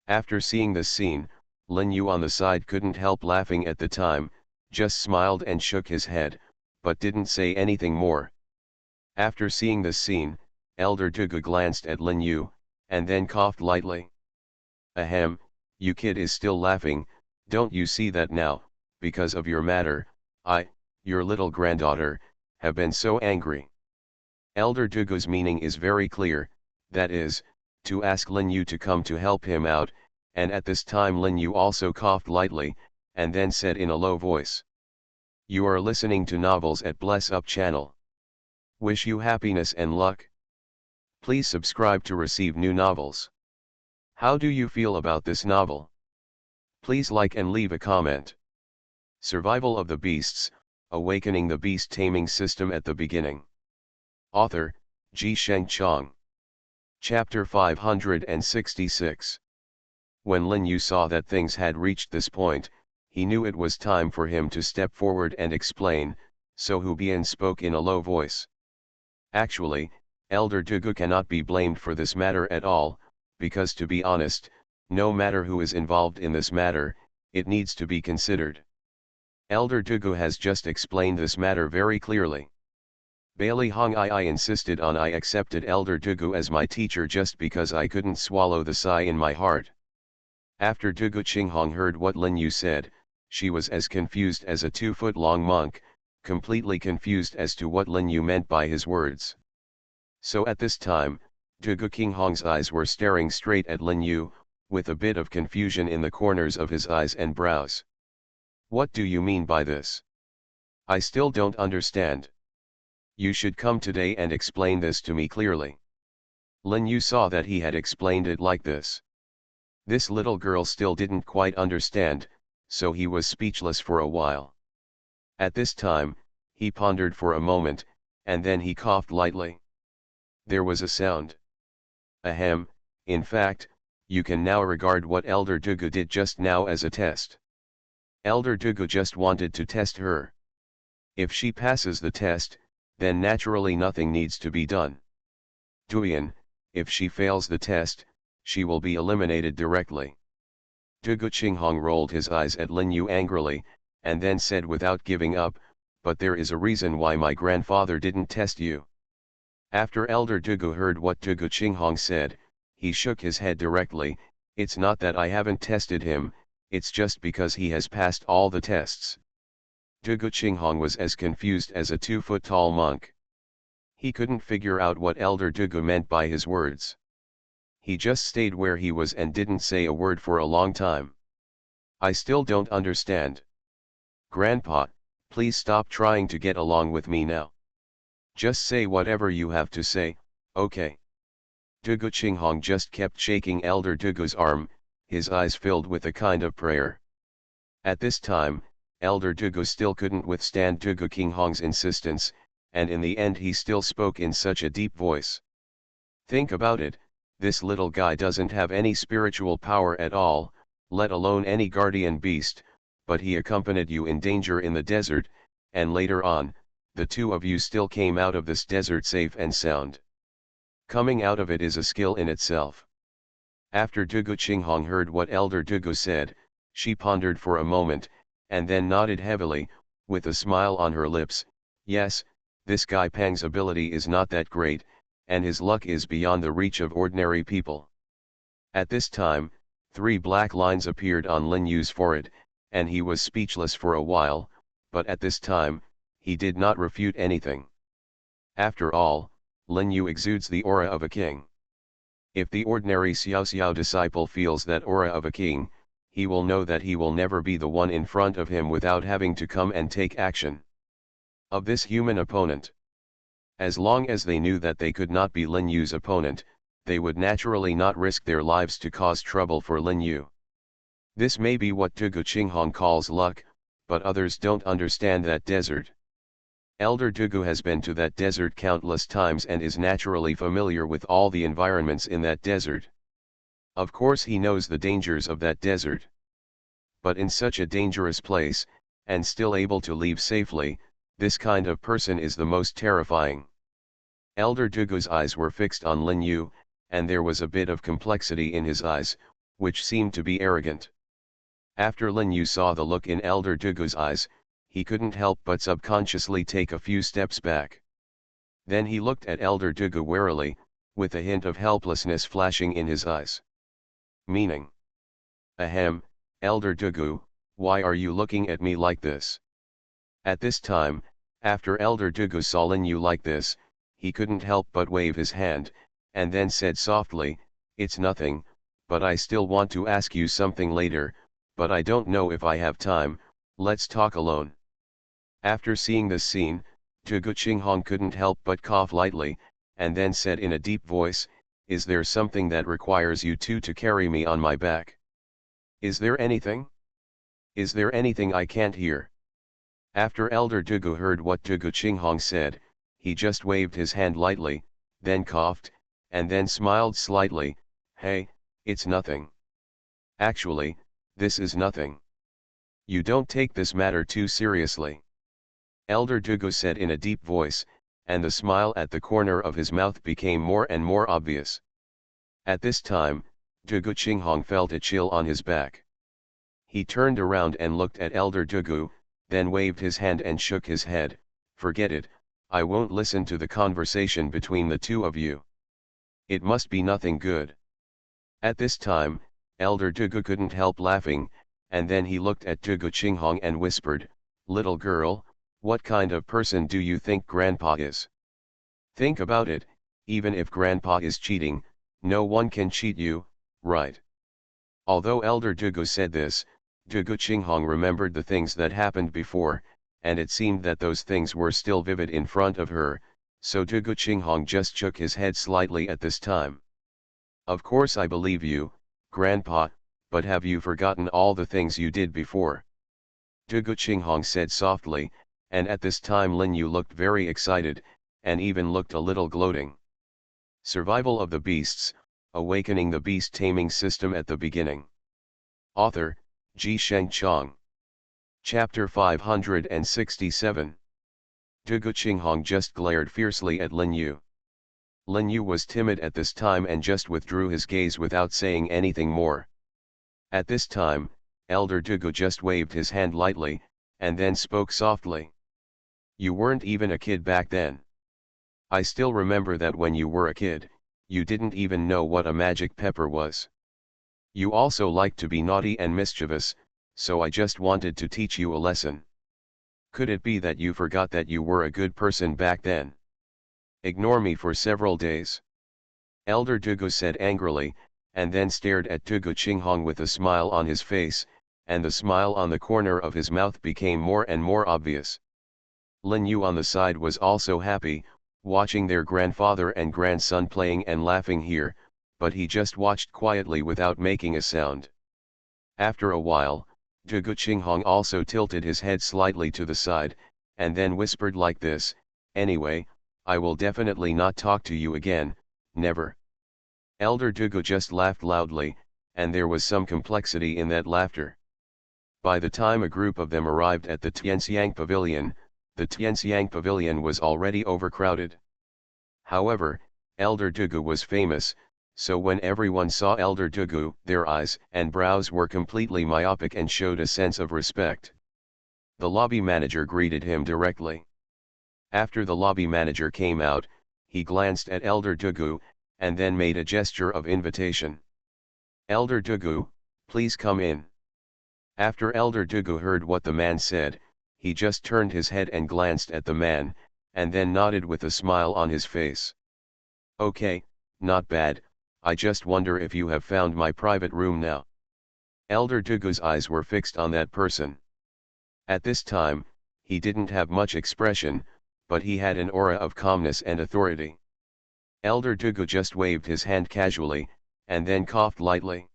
After seeing this scene, Lin Yu on the side couldn't help laughing at the time, just smiled and shook his head, but didn't say anything more. After seeing this scene, Elder Dugu glanced at Lin Yu, and then coughed lightly. "Ahem, you kid is still laughing, don't you see that now, because of your matter, your little granddaughter, have been so angry." Elder Dugu's meaning is very clear, that is, to ask Lin Yu to come to help him out, and at this time Lin Yu also coughed lightly, and then said in a low voice, You are listening to Novels at Bless Up channel. Wish you happiness and luck. Please subscribe to receive new novels. How do you feel about this novel? Please like and leave a comment. Survival of the Beasts, Awakening the Beast Taming System at the Beginning. Author, Ji-Sheng Chang. Chapter 566. When Lin Yu saw that things had reached this point, he knew it was time for him to step forward and explain, so Hu Bian spoke in a low voice. Actually, Elder Dugu cannot be blamed for this matter at all, because to be honest, no matter who is involved in this matter, it needs to be considered. Elder Dugu has just explained this matter very clearly. Bailey Hong I insisted on I accepted Elder Dugu as my teacher just because I couldn't swallow the sigh in my heart. After Dugu Qinghong heard what Lin Yu said, she was as confused as a 2-foot-long monk, completely confused as to what Lin Yu meant by his words. So at this time, Dugu Qinghong's eyes were staring straight at Lin Yu, with a bit of confusion in the corners of his eyes and brows. What do you mean by this? I still don't understand. You should come today and explain this to me clearly. Lin Yu saw that he had explained it like this. This little girl still didn't quite understand, so he was speechless for a while. At this time, he pondered for a moment, and then he coughed lightly. There was a sound. Ahem, in fact, you can now regard what Elder Dugu did just now as a test. Elder Dugu just wanted to test her. If she passes the test, then naturally nothing needs to be done. Duyan, if she fails the test, she will be eliminated directly. Dugu Qinghong rolled his eyes at Lin Yu angrily, and then said without giving up, but there is a reason why my grandfather didn't test you. After Elder Dugu heard what Dugu Qinghong said, he shook his head directly. It's not that I haven't tested him, it's just because he has passed all the tests. Dugu Qinghong was as confused as a 2-foot-tall monk. He couldn't figure out what Elder Dugu meant by his words. He just stayed where he was and didn't say a word for a long time. I still don't understand. Grandpa, please stop trying to get along with me now. Just say whatever you have to say, okay? Dugu Qinghong just kept shaking Elder Dugu's arm, his eyes filled with a kind of prayer. At this time, Elder Dugu still couldn't withstand Dugu Qinghong's insistence, and in the end he still spoke in such a deep voice. Think about it. This little guy doesn't have any spiritual power at all, let alone any guardian beast, but he accompanied you in danger in the desert, and later on, the two of you still came out of this desert safe and sound. Coming out of it is a skill in itself. After Dugu Qinghong heard what Elder Dugu said, she pondered for a moment, and then nodded heavily, with a smile on her lips. Yes, this guy Pang's ability is not that great, and his luck is beyond the reach of ordinary people. At this time, 3 black lines appeared on Lin Yu's forehead, and he was speechless for a while, but at this time, he did not refute anything. After all, Lin Yu exudes the aura of a king. If the ordinary Xiao Xiao disciple feels that aura of a king, he will know that he will never be the one in front of him without having to come and take action. Of this human opponent. As long as they knew that they could not be Lin Yu's opponent, they would naturally not risk their lives to cause trouble for Lin Yu. This may be what Dugu Qinghong calls luck, but others don't understand that desert. Elder Dugu has been to that desert countless times and is naturally familiar with all the environments in that desert. Of course he knows the dangers of that desert. But in such a dangerous place, and still able to leave safely, this kind of person is the most terrifying. Elder Dugu's eyes were fixed on Lin Yu, and there was a bit of complexity in his eyes, which seemed to be arrogant. After Lin Yu saw the look in Elder Dugu's eyes, he couldn't help but subconsciously take a few steps back. Then he looked at Elder Dugu warily, with a hint of helplessness flashing in his eyes. Meaning? Ahem, Elder Dugu, why are you looking at me like this? At this time, after Elder Dugu saw Lin Yu like this, he couldn't help but wave his hand, and then said softly, "It's nothing, but I still want to ask you something later, but I don't know if I have time, let's talk alone." After seeing this scene, Dugu Qinghong couldn't help but cough lightly, and then said in a deep voice, "Is there something that requires you two to carry me on my back? Is there anything? Is there anything I can't hear?" After Elder Dugu heard what Dugu Qinghong said, he just waved his hand lightly, then coughed, and then smiled slightly. "Hey, it's nothing. Actually, this is nothing. You don't take this matter too seriously," Elder Dugu said in a deep voice, and the smile at the corner of his mouth became more and more obvious. At this time, Dugu Qinghong felt a chill on his back. He turned around and looked at Elder Dugu, then waved his hand and shook his head. "Forget it, I won't listen to the conversation between the two of you. It must be nothing good." At this time, Elder Dugu couldn't help laughing, and then he looked at Dugu Qinghong and whispered, "Little girl, what kind of person do you think Grandpa is? Think about it, even if Grandpa is cheating, no one can cheat you, right?" Although Elder Dugu said this, Dugu Qinghong remembered the things that happened before, and it seemed that those things were still vivid in front of her, so Dugu Qinghong just shook his head slightly at this time. "Of course I believe you, Grandpa, but have you forgotten all the things you did before?" Dugu Qinghong said softly, and at this time Lin Yu looked very excited, and even looked a little gloating. Survival of the Beasts, Awakening the Beast Taming System at the Beginning. Author, Ji Shengchang. Chapter 567. Dugu Qinghong just glared fiercely at Lin Yu. Lin Yu was timid at this time and just withdrew his gaze without saying anything more. At this time, Elder Dugu just waved his hand lightly, and then spoke softly. "You weren't even a kid back then. I still remember that when you were a kid, you didn't even know what a magic pepper was. You also liked to be naughty and mischievous, so I just wanted to teach you a lesson. Could it be that you forgot that you were a good person back then? Ignore me for several days." Elder Dugu said angrily, and then stared at Dugu Qinghong with a smile on his face, and the smile on the corner of his mouth became more and more obvious. Lin Yu on the side was also happy, watching their grandfather and grandson playing and laughing here, but he just watched quietly without making a sound. After a while, Dugu Qinghong also tilted his head slightly to the side, and then whispered like this, "Anyway, I will definitely not talk to you again, never." Elder Dugu just laughed loudly, and there was some complexity in that laughter. By the time a group of them arrived at the Tianxiang Pavilion, the Tianxiang Pavilion was already overcrowded. However, Elder Dugu was famous, so when everyone saw Elder Dugu, their eyes and brows were completely myopic and showed a sense of respect. The lobby manager greeted him directly. After the lobby manager came out, he glanced at Elder Dugu, and then made a gesture of invitation. "Elder Dugu, please come in." After Elder Dugu heard what the man said, he just turned his head and glanced at the man, and then nodded with a smile on his face. "Okay, not bad, I just wonder if you have found my private room now." Elder Dugu's eyes were fixed on that person. At this time, he didn't have much expression, but he had an aura of calmness and authority. Elder Dugu just waved his hand casually, and then coughed lightly.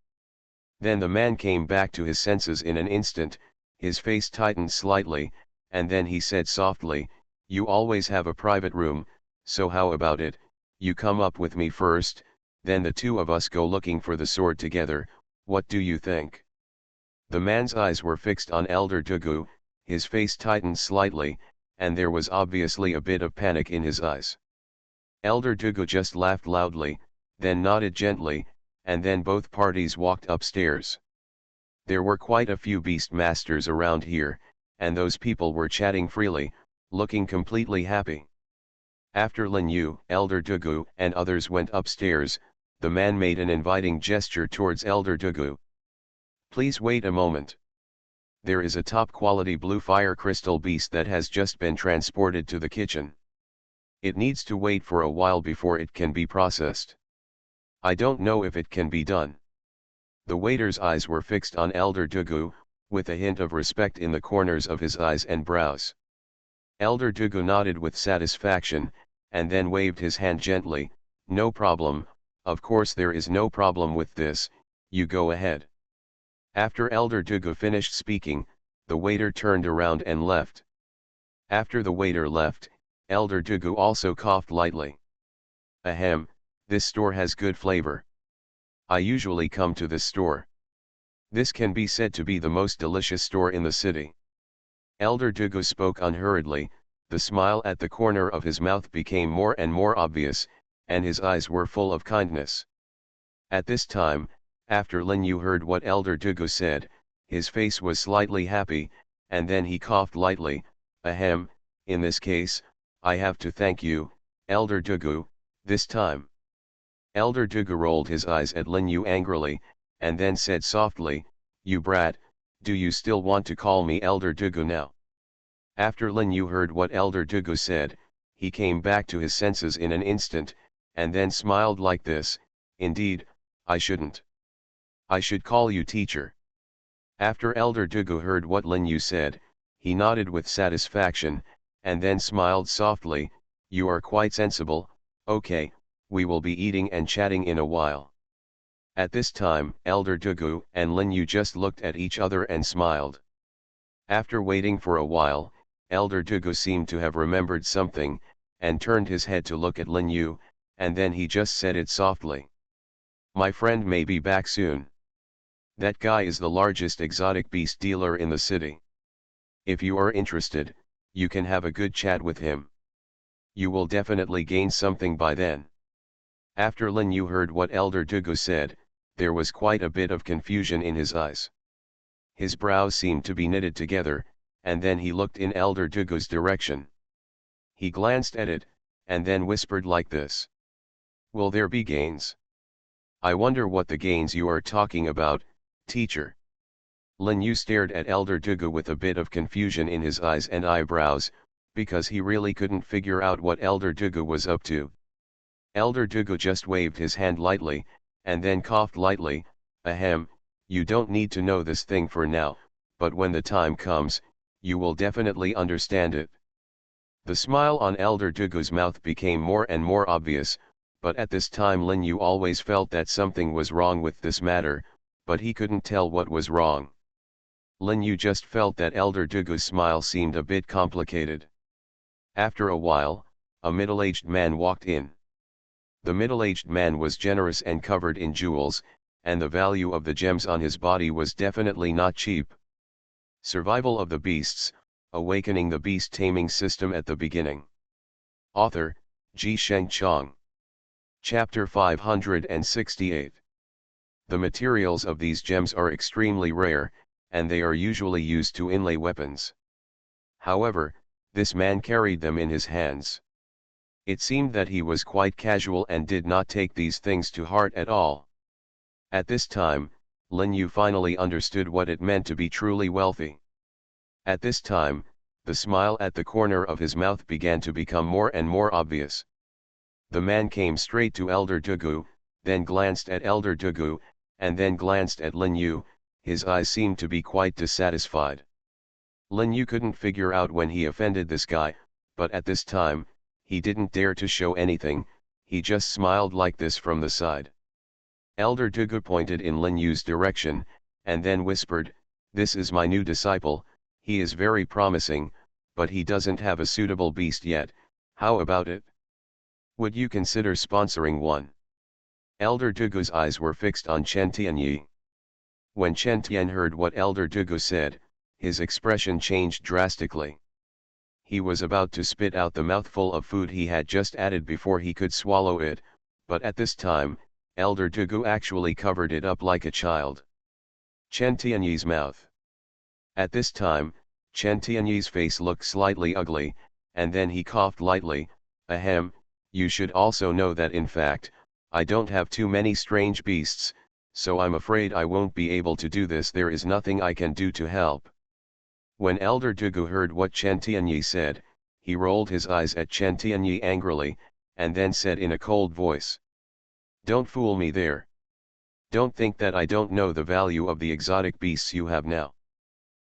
Then the man came back to his senses in an instant, his face tightened slightly, and then he said softly, "You always have a private room, so how about it, you come up with me first, then the two of us go looking for the sword together, what do you think?" The man's eyes were fixed on Elder Dugu, his face tightened slightly, and there was obviously a bit of panic in his eyes. Elder Dugu just laughed loudly, then nodded gently, and then both parties walked upstairs. There were quite a few beast masters around here, and those people were chatting freely, looking completely happy. After Lin Yu, Elder Dugu, and others went upstairs, the man made an inviting gesture towards Elder Dugu. "Please wait a moment. There is a top-quality blue fire crystal beast that has just been transported to the kitchen. It needs to wait for a while before it can be processed. I don't know if it can be done." The waiter's eyes were fixed on Elder Dugu, with a hint of respect in the corners of his eyes and brows. Elder Dugu nodded with satisfaction, and then waved his hand gently. No problem, of course there is no problem with this, you go ahead. After Elder Dugu finished speaking, the waiter turned around and left. After the waiter left, Elder Dugu also coughed lightly. Ahem, this store has good flavor. I usually come to this store. This can be said to be the most delicious store in the city. Elder Dugu spoke unhurriedly, the smile at the corner of his mouth became more and more obvious, and his eyes were full of kindness. At this time, after Lin Yu heard what Elder Dugu said, his face was slightly happy, and then he coughed lightly. Ahem, in this case, I have to thank you, Elder Dugu, this time. Elder Dugu rolled his eyes at Lin Yu angrily, and then said softly, you brat, do you still want to call me Elder Dugu now? After Lin Yu heard what Elder Dugu said, he came back to his senses in an instant, and then smiled like this, indeed, I shouldn't. I should call you teacher. After Elder Dugu heard what Lin Yu said, he nodded with satisfaction, and then smiled softly, you are quite sensible, okay, we will be eating and chatting in a while. At this time, Elder Dugu and Lin Yu just looked at each other and smiled. After waiting for a while, Elder Dugu seemed to have remembered something, and turned his head to look at Lin Yu, and then he just said it softly. My friend may be back soon. That guy is the largest exotic beast dealer in the city. If you are interested, you can have a good chat with him. You will definitely gain something by then. After Lin Yu heard what Elder Dugu said, there was quite a bit of confusion in his eyes. His brows seemed to be knitted together, and then he looked in Elder Dugu's direction. He glanced at it, and then whispered like this. Will there be gains? I wonder what the gains you are talking about, teacher. Lin Yu stared at Elder Dugu with a bit of confusion in his eyes and eyebrows, because he really couldn't figure out what Elder Dugu was up to. Elder Dugu just waved his hand lightly, and then coughed lightly. Ahem, you don't need to know this thing for now, but when the time comes, you will definitely understand it. The smile on Elder Dugu's mouth became more and more obvious, but at this time Lin Yu always felt that something was wrong with this matter, but he couldn't tell what was wrong. Lin Yu just felt that Elder Dugu's smile seemed a bit complicated. After a while, a middle-aged man walked in. The middle-aged man was generous and covered in jewels, and the value of the gems on his body was definitely not cheap. Survival of the Beasts, Awakening the Beast Taming System at the Beginning. Author, Ji Sheng Chong. Chapter 568. The materials of these gems are extremely rare, and they are usually used to inlay weapons. However, this man carried them in his hands. It seemed that he was quite casual and did not take these things to heart at all. At this time, Lin Yu finally understood what it meant to be truly wealthy. At this time, the smile at the corner of his mouth began to become more and more obvious. The man came straight to Elder Dugu, then glanced at Elder Dugu, and then glanced at Lin Yu. His eyes seemed to be quite dissatisfied. Lin Yu couldn't figure out when he offended this guy, but at this time, he didn't dare to show anything, he just smiled like this from the side. Elder Dugu pointed in Lin Yu's direction, and then whispered, this is my new disciple, he is very promising, but he doesn't have a suitable beast yet, how about it? Would you consider sponsoring one? Elder Dugu's eyes were fixed on Chen Tianyi. When Chen Tian heard what Elder Dugu said, his expression changed drastically. He was about to spit out the mouthful of food he had just added before he could swallow it, but at this time, Elder Dugu actually covered it up like a child. Chen Tianyi's mouth. At this time, Chen Tianyi's face looked slightly ugly, and then he coughed lightly. Ahem, you should also know that in fact, I don't have too many strange beasts, so I'm afraid I won't be able to do this. There is nothing I can do to help. When Elder Dugu heard what Chen Tianyi said, he rolled his eyes at Chen Tianyi angrily, and then said in a cold voice. Don't fool me there. Don't think that I don't know the value of the exotic beasts you have now.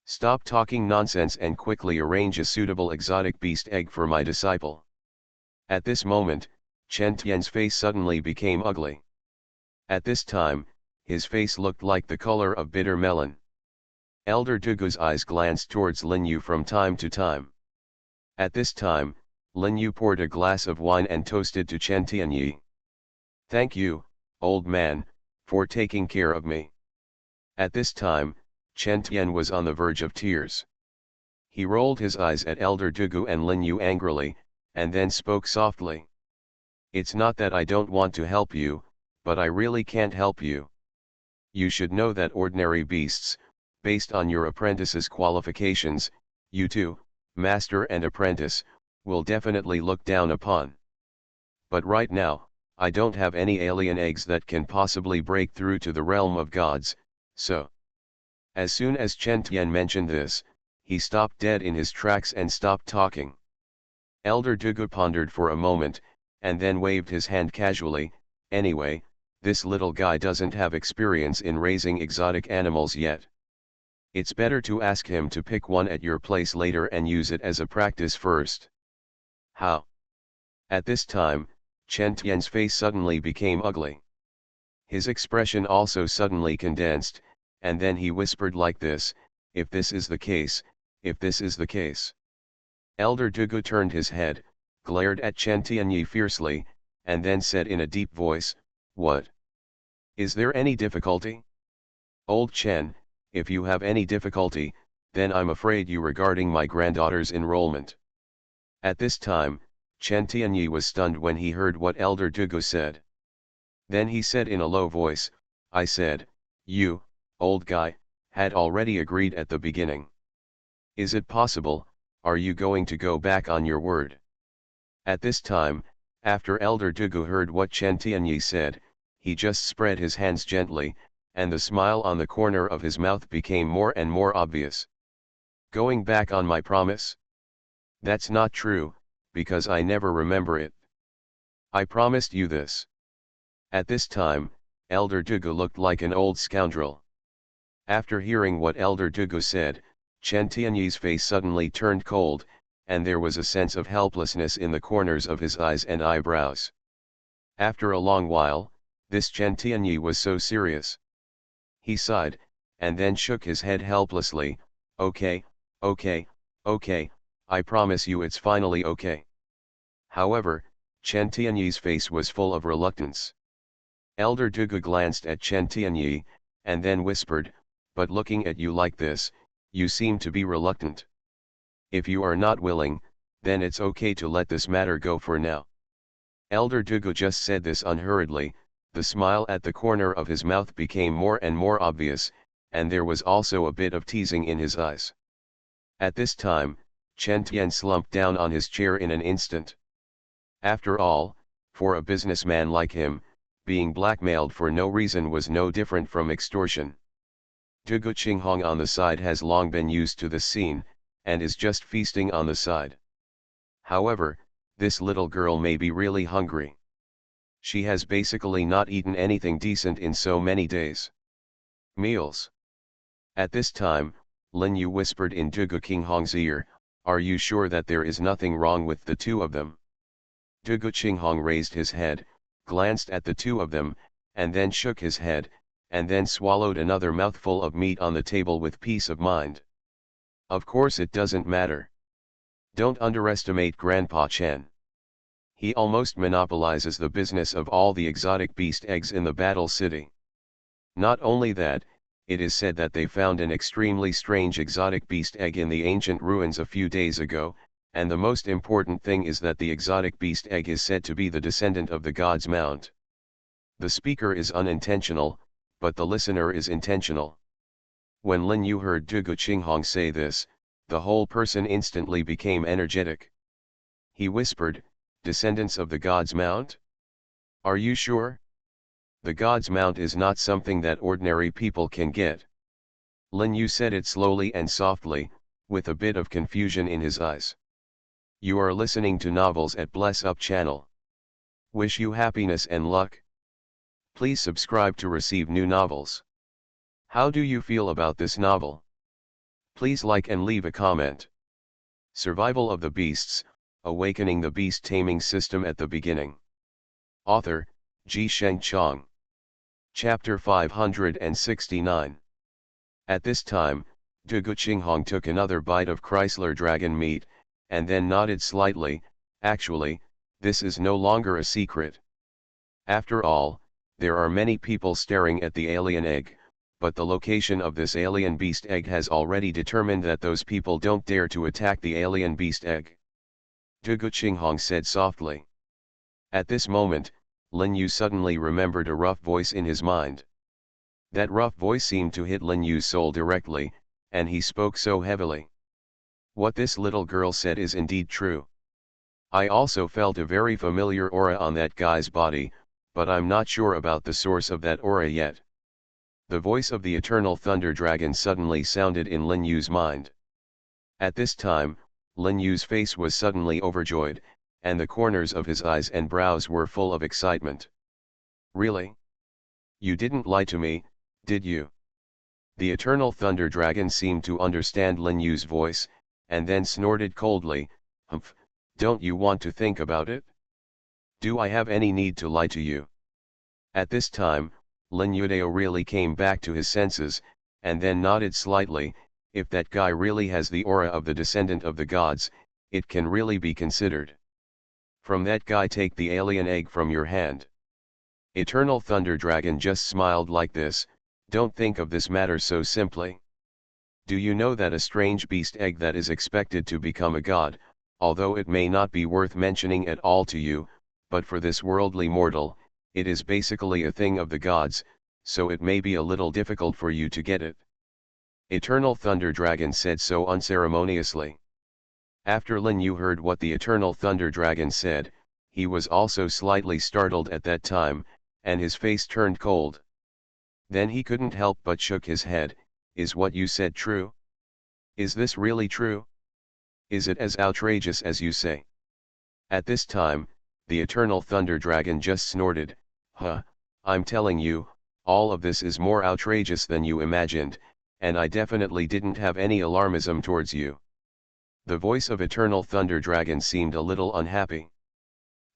Stop talking nonsense and quickly arrange a suitable exotic beast egg for my disciple. At this moment, Chen Tian's face suddenly became ugly. At this time, his face looked like the color of bitter melon. Elder Dugu's eyes glanced towards Lin Yu from time to time. At this time, Lin Yu poured a glass of wine and toasted to Chen Tianyi. "Thank you, old man, for taking care of me." At this time, Chen Tian was on the verge of tears. He rolled his eyes at Elder Dugu and Lin Yu angrily, and then spoke softly. "It's not that I don't want to help you, but I really can't help you. You should know that ordinary beasts, based on your apprentice's qualifications, you two, master and apprentice, will definitely look down upon. But right now, I don't have any alien eggs that can possibly break through to the realm of gods, so..." As soon as Chen Tian mentioned this, he stopped dead in his tracks and stopped talking. Elder Dugu pondered for a moment, and then waved his hand casually. "Anyway, this little guy doesn't have experience in raising exotic animals yet. It's better to ask him to pick one at your place later and use it as a practice first." "How?" At this time, Chen Tian's face suddenly became ugly. His expression also suddenly condensed, and then he whispered like this, "If this is the case, if this is the case." Elder Dugu turned his head, glared at Chen Tianyi fiercely, and then said in a deep voice, "What? Is there any difficulty? Old Chen, if you have any difficulty, then I'm afraid you regarding my granddaughter's enrollment." At this time, Chen Tianyi was stunned when he heard what Elder Dugu said. Then he said in a low voice, "I said, you, old guy, had already agreed at the beginning. Is it possible, are you going to go back on your word?" At this time, after Elder Dugu heard what Chen Tianyi said, he just spread his hands gently, and the smile on the corner of his mouth became more and more obvious. "Going back on my promise? That's not true, because I never remember it. I promised you this." At this time, Elder Dugu looked like an old scoundrel. After hearing what Elder Dugu said, Chen Tianyi's face suddenly turned cold, and there was a sense of helplessness in the corners of his eyes and eyebrows. After a long while, this Chen Tianyi was so serious. He sighed, and then shook his head helplessly. "Okay, okay, okay, I promise you it's finally okay." However, Chen Tianyi's face was full of reluctance. Elder Dugu glanced at Chen Tianyi, and then whispered, "But looking at you like this, you seem to be reluctant. If you are not willing, then it's okay to let this matter go for now." Elder Dugu just said this unhurriedly, the smile at the corner of his mouth became more and more obvious, and there was also a bit of teasing in his eyes. At this time, Chen Tian slumped down on his chair in an instant. After all, for a businessman like him, being blackmailed for no reason was no different from extortion. Dugu Qinghong on the side has long been used to this scene, and is just feasting on the side. However, this little girl may be really hungry. She has basically not eaten anything decent in so many days. Meals. At this time, Lin Yu whispered in Dugu Qinghong's ear, "Are you sure that there is nothing wrong with the two of them?" Dugu Qinghong raised his head, glanced at the two of them, and then shook his head, and then swallowed another mouthful of meat on the table with peace of mind. "Of course it doesn't matter. Don't underestimate Grandpa Chen. He almost monopolizes the business of all the exotic beast eggs in the Battle City. Not only that, it is said that they found an extremely strange exotic beast egg in the ancient ruins a few days ago, and the most important thing is that the exotic beast egg is said to be the descendant of the god's mount." The speaker is unintentional, but the listener is intentional. When Lin Yu heard Dugu Qinghong say this, the whole person instantly became energetic. He whispered, "Descendants of the god's mount? Are you sure? The god's mount is not something that ordinary people can get." Lin Yu said it slowly and softly, with a bit of confusion in his eyes. You are listening to Novels at Bless Up channel. Wish you happiness and luck. Please subscribe to receive new novels. How do you feel about this novel? Please like and leave a comment. Survival of the Beasts, Awakening the Beast Taming System at the Beginning. Author, Ji Sheng Chong. Chapter 569. At this time, Du Guqinghong took another bite of Chrysler dragon meat, and then nodded slightly. Actually, this is no longer a secret. After all, there are many people staring at the alien egg, but the location of this alien beast egg has already determined that those people don't dare to attack the alien beast egg. Du Guqinghong said softly. At this moment, Lin Yu suddenly remembered a rough voice in his mind. That rough voice seemed to hit Lin Yu's soul directly, and he spoke so heavily. What this little girl said is indeed true. I also felt a very familiar aura on that guy's body, but I'm not sure about the source of that aura yet. The voice of the Eternal Thunder Dragon suddenly sounded in Lin Yu's mind. At this time, Lin Yu's face was suddenly overjoyed, and the corners of his eyes and brows were full of excitement. Really? You didn't lie to me, did you? The Eternal Thunder Dragon seemed to understand Lin Yu's voice, and then snorted coldly, "Humph, don't you want to think about it? Do I have any need to lie to you?" At this time, Lin Yudao really came back to his senses, and then nodded slightly. If that guy really has the aura of the descendant of the gods, it can really be considered. From that guy take the alien egg from your hand. Eternal Thunder Dragon just smiled like this. Don't think of this matter so simply. Do you know that a strange beast egg that is expected to become a god, although it may not be worth mentioning at all to you, but for this worldly mortal, it is basically a thing of the gods, so it may be a little difficult for you to get it. Eternal Thunder Dragon said so unceremoniously. After Lin Yu heard what the Eternal Thunder Dragon said, he was also slightly startled at that time, and his face turned cold. Then he couldn't help but shook his head. Is what you said true? Is this really true? Is it as outrageous as you say? At this time, the Eternal Thunder Dragon just snorted. Huh, I'm telling you, all of this is more outrageous than you imagined, and I definitely didn't have any alarmism towards you. The voice of Eternal Thunder Dragon seemed a little unhappy.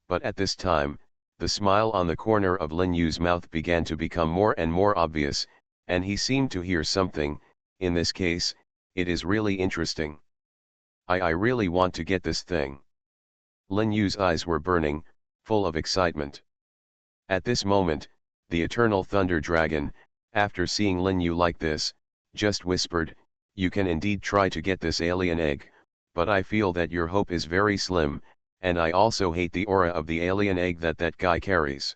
But at this time, the smile on the corner of Lin Yu's mouth began to become more and more obvious, and he seemed to hear something. In this case, it is really interesting. I really want to get this thing. Lin Yu's eyes were burning, full of excitement. At this moment, the Eternal Thunder Dragon, after seeing Lin Yu like this, just whispered, "You can indeed try to get this alien egg, but I feel that your hope is very slim, and I also hate the aura of the alien egg that guy carries."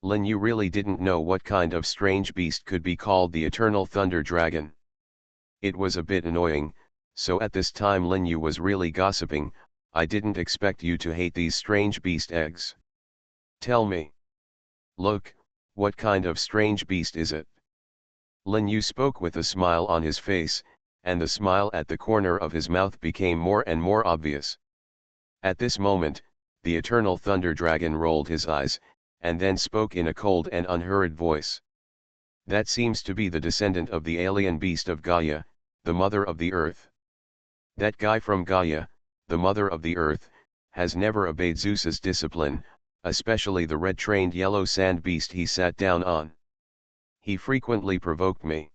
Lin Yu really didn't know what kind of strange beast could be called the Eternal Thunder Dragon. It was a bit annoying, so at this time Lin Yu was really gossiping. "I didn't expect you to hate these strange beast eggs. Tell me. Look, what kind of strange beast is it?" Lin Yu spoke with a smile on his face, and the smile at the corner of his mouth became more and more obvious. At this moment, the Eternal Thunder Dragon rolled his eyes, and then spoke in a cold and unhurried voice. "That seems to be the descendant of the alien beast of Gaia, the mother of the earth. That guy from Gaia, the mother of the earth, has never obeyed Zeus's discipline, especially the red-trained yellow sand beast he sat down on. He frequently provoked me.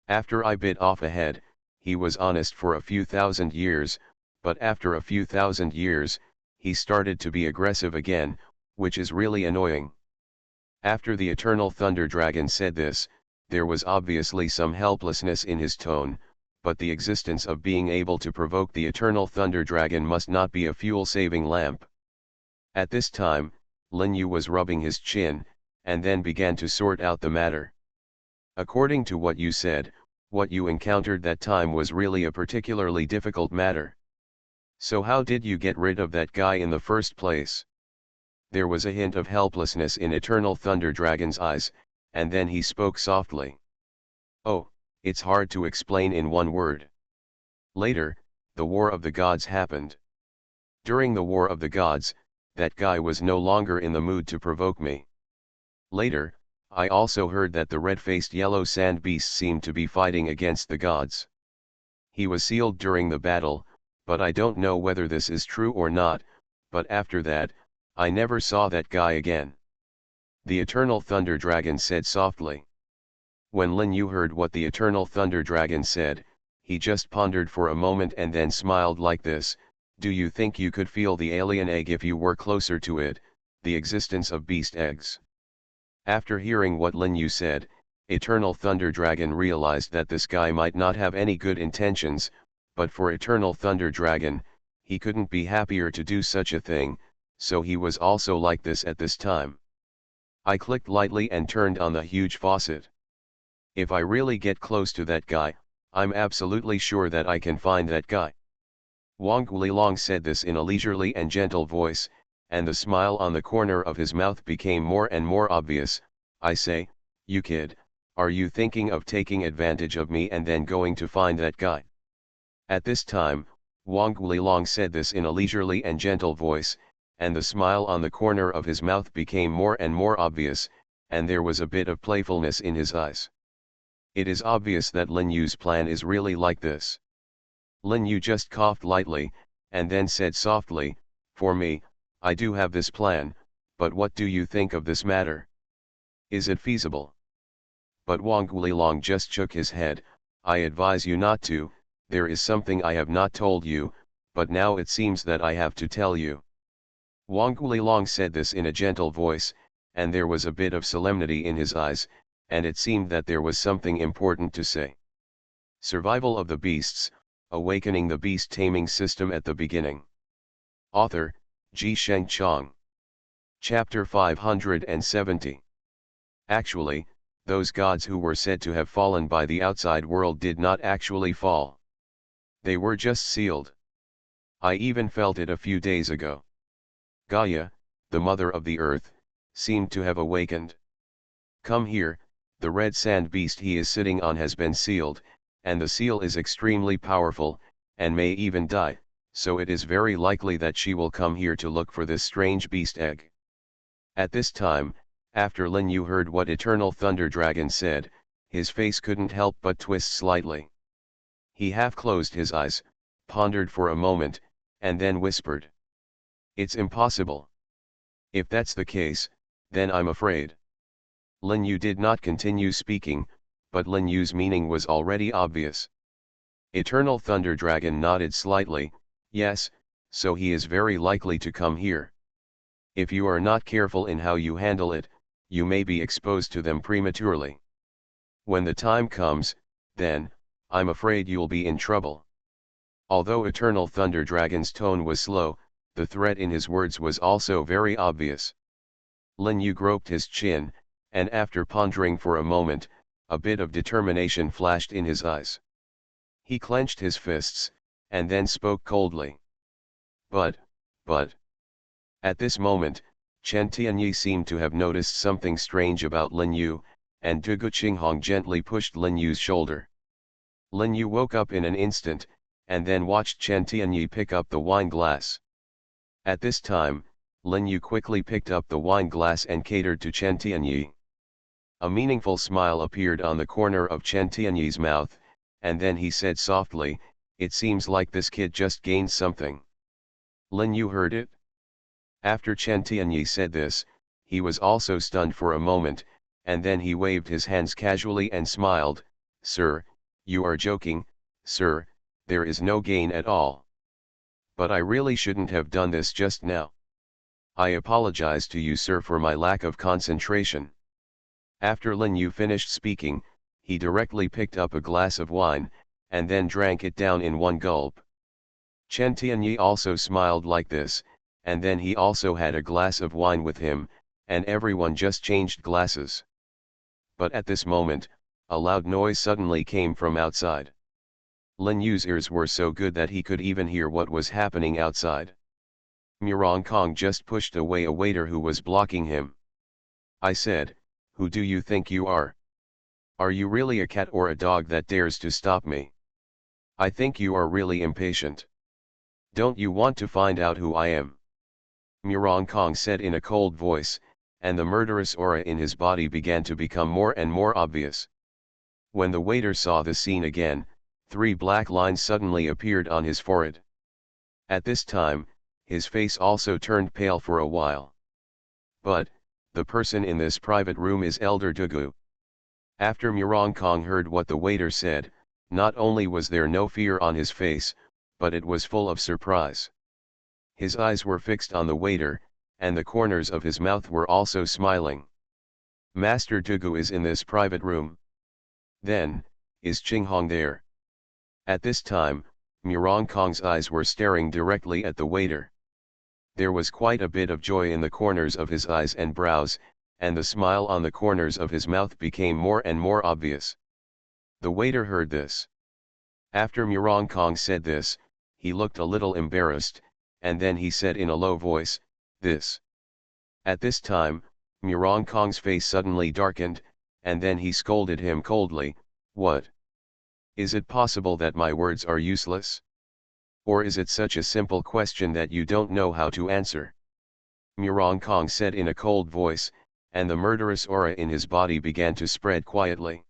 After I bit off a head, he was honest for a few thousand years, but after a few thousand years, he started to be aggressive again, which is really annoying." After the Eternal Thunder Dragon said this, there was obviously some helplessness in his tone, but the existence of being able to provoke the Eternal Thunder Dragon must not be a fuel-saving lamp. At this time, Lin Yu was rubbing his chin, and then began to sort out the matter. "According to what you said, what you encountered that time was really a particularly difficult matter. So how did you get rid of that guy in the first place?" There was a hint of helplessness in Eternal Thunder Dragon's eyes, and then he spoke softly. "Oh, it's hard to explain in one word. Later, the War of the Gods happened. During the War of the Gods, that guy was no longer in the mood to provoke me. Later, I also heard that the red-faced yellow sand beast seemed to be fighting against the gods. He was sealed during the battle, but I don't know whether this is true or not, but after that, I never saw that guy again. The Eternal Thunder Dragon said softly. When Lin Yu heard what the Eternal Thunder Dragon said, he just pondered for a moment and then smiled like this. Do you think you could feel the alien egg if you were closer to it, the existence of beast eggs? After hearing what Lin Yu said, Eternal Thunder Dragon realized that this guy might not have any good intentions, but for Eternal Thunder Dragon, he couldn't be happier to do such a thing, so he was also like this at this time. I clicked lightly and turned on the huge faucet. If I really get close to that guy, I'm absolutely sure that I can find that guy. Wang Guilong said this in a leisurely and gentle voice, and the smile on the corner of his mouth became more and more obvious. I say, you kid, are you thinking of taking advantage of me and then going to find that guy? At this time, Wang Guilong said this in a leisurely and gentle voice, and the smile on the corner of his mouth became more and more obvious, and there was a bit of playfulness in his eyes. It is obvious that Lin Yu's plan is really like this. Lin Yu just coughed lightly, and then said softly, for me, I do have this plan, but what do you think of this matter? Is it feasible? But Wang Guilong just shook his head. I advise you not to. There is something I have not told you, but now it seems that I have to tell you. Wang Guilong said this in a gentle voice, and there was a bit of solemnity in his eyes, and it seemed that there was something important to say. Survival of the Beasts, Awakening the Beast Taming System at the Beginning. Author, Ji Sheng Chong. Chapter 570. Actually, those gods who were said to have fallen by the outside world did not actually fall. They were just sealed. I even felt it a few days ago. Gaia, the mother of the earth, seemed to have awakened. Come here, the red sand beast he is sitting on has been sealed, and the seal is extremely powerful, and may even die, so it is very likely that she will come here to look for this strange beast egg. At this time, after Lin Yu heard what Eternal Thunder Dragon said, his face couldn't help but twist slightly. He half closed his eyes, pondered for a moment, and then whispered. It's impossible. If that's the case, then I'm afraid. Lin Yu did not continue speaking, but Lin Yu's meaning was already obvious. Eternal Thunder Dragon nodded slightly. Yes, so he is very likely to come here. If you are not careful in how you handle it, you may be exposed to them prematurely. When the time comes, then, I'm afraid you'll be in trouble. Although Eternal Thunder Dragon's tone was slow, the threat in his words was also very obvious. Lin Yu groped his chin, and after pondering for a moment, a bit of determination flashed in his eyes. He clenched his fists, and then spoke coldly. But. At this moment, Chen Tianyi seemed to have noticed something strange about Lin Yu, and Dugu Qinghong gently pushed Lin Yu's shoulder. Lin Yu woke up in an instant, and then watched Chen Tianyi pick up the wine glass. At this time, Lin Yu quickly picked up the wine glass and catered to Chen Tianyi. A meaningful smile appeared on the corner of Chen Tianyi's mouth, and then he said softly, "It seems like this kid just gained something." Lin Yu heard it. After Chen Tianyi said this, he was also stunned for a moment, and then he waved his hands casually and smiled. "Sir, you are joking, sir, there is no gain at all. But I really shouldn't have done this just now. I apologize to you, sir, for my lack of concentration." After Lin Yu finished speaking, he directly picked up a glass of wine, and then drank it down in one gulp. Chen Tianyi also smiled like this, and then he also had a glass of wine with him, and everyone just changed glasses. But at this moment, a loud noise suddenly came from outside. Lin Yu's ears were so good that he could even hear what was happening outside. Murong Kong just pushed away a waiter who was blocking him. I said, "Who do you think you are? Are you really a cat or a dog that dares to stop me? I think you are really impatient. Don't you want to find out who I am?" Murong Kong said in a cold voice, and the murderous aura in his body began to become more and more obvious. When the waiter saw the scene again, 3 black lines suddenly appeared on his forehead. At this time, his face also turned pale for a while. But, the person in this private room is Elder Dugu. After Murong heard what the waiter said, not only was there no fear on his face, but it was full of surprise. His eyes were fixed on the waiter, and the corners of his mouth were also smiling. Master Dugu is in this private room. Then, is Qinghong there? At this time, Murong eyes were staring directly at the waiter. There was quite a bit of joy in the corners of his eyes and brows, and the smile on the corners of his mouth became more and more obvious. The waiter heard this. After Murong said this, he looked a little embarrassed, and then he said in a low voice, "This." At this time, Murong face suddenly darkened, and then he scolded him coldly, "What? Is it possible that my words are useless? Or is it such a simple question that you don't know how to answer?" Murong said in a cold voice, and the murderous aura in his body began to spread quietly.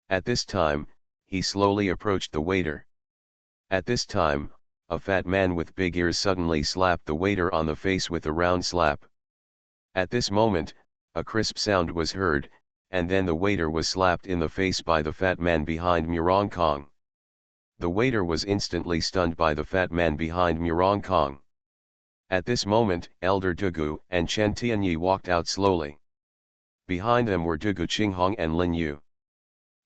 At this time, he slowly approached the waiter. At this time, a fat man with big ears suddenly slapped the waiter on the face with a round slap. At this moment, a crisp sound was heard, and then the waiter was slapped in the face by the fat man behind Murong. The waiter was instantly stunned by the fat man behind Murong. At this moment, Elder Dugu and Chen Tianyi walked out slowly. Behind them were Dugu Qinghong and Lin Yu.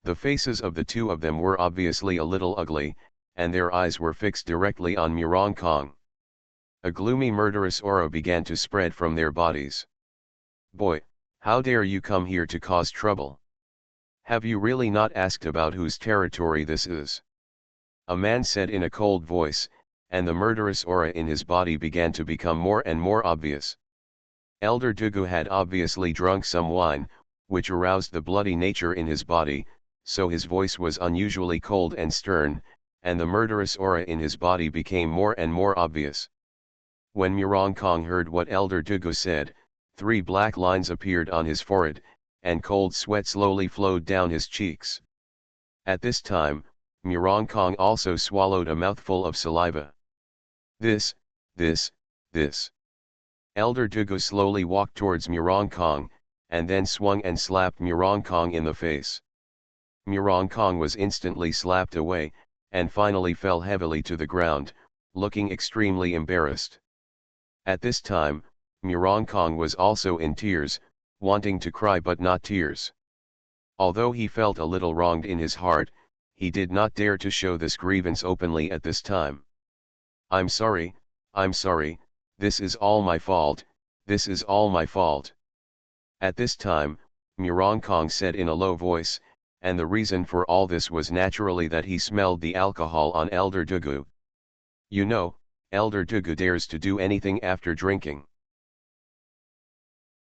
The faces of the two of them were obviously a little ugly, and their eyes were fixed directly on Murong. A gloomy murderous aura began to spread from their bodies. "Boy, how dare you come here to cause trouble? Have you really not asked about whose territory this is?" A man said in a cold voice, and the murderous aura in his body began to become more and more obvious. Elder Dugu had obviously drunk some wine, which aroused the bloody nature in his body, so his voice was unusually cold and stern, and the murderous aura in his body became more and more obvious. When Murong heard what Elder Dugu said, 3 black lines appeared on his forehead, and cold sweat slowly flowed down his cheeks. At this time, Murong also swallowed a mouthful of saliva. This. Elder Dugu slowly walked towards Murong, and then swung and slapped Murong in the face. Murong was instantly slapped away, and finally fell heavily to the ground, looking extremely embarrassed. At this time, Murong was also in tears, wanting to cry but not tears. Although he felt a little wronged in his heart, he did not dare to show this grievance openly at this time. I'm sorry, this is all my fault, this is all my fault." At this time, Murong said in a low voice, and the reason for all this was naturally that he smelled the alcohol on Elder Dugu. "You know, Elder Dugu dares to do anything after drinking.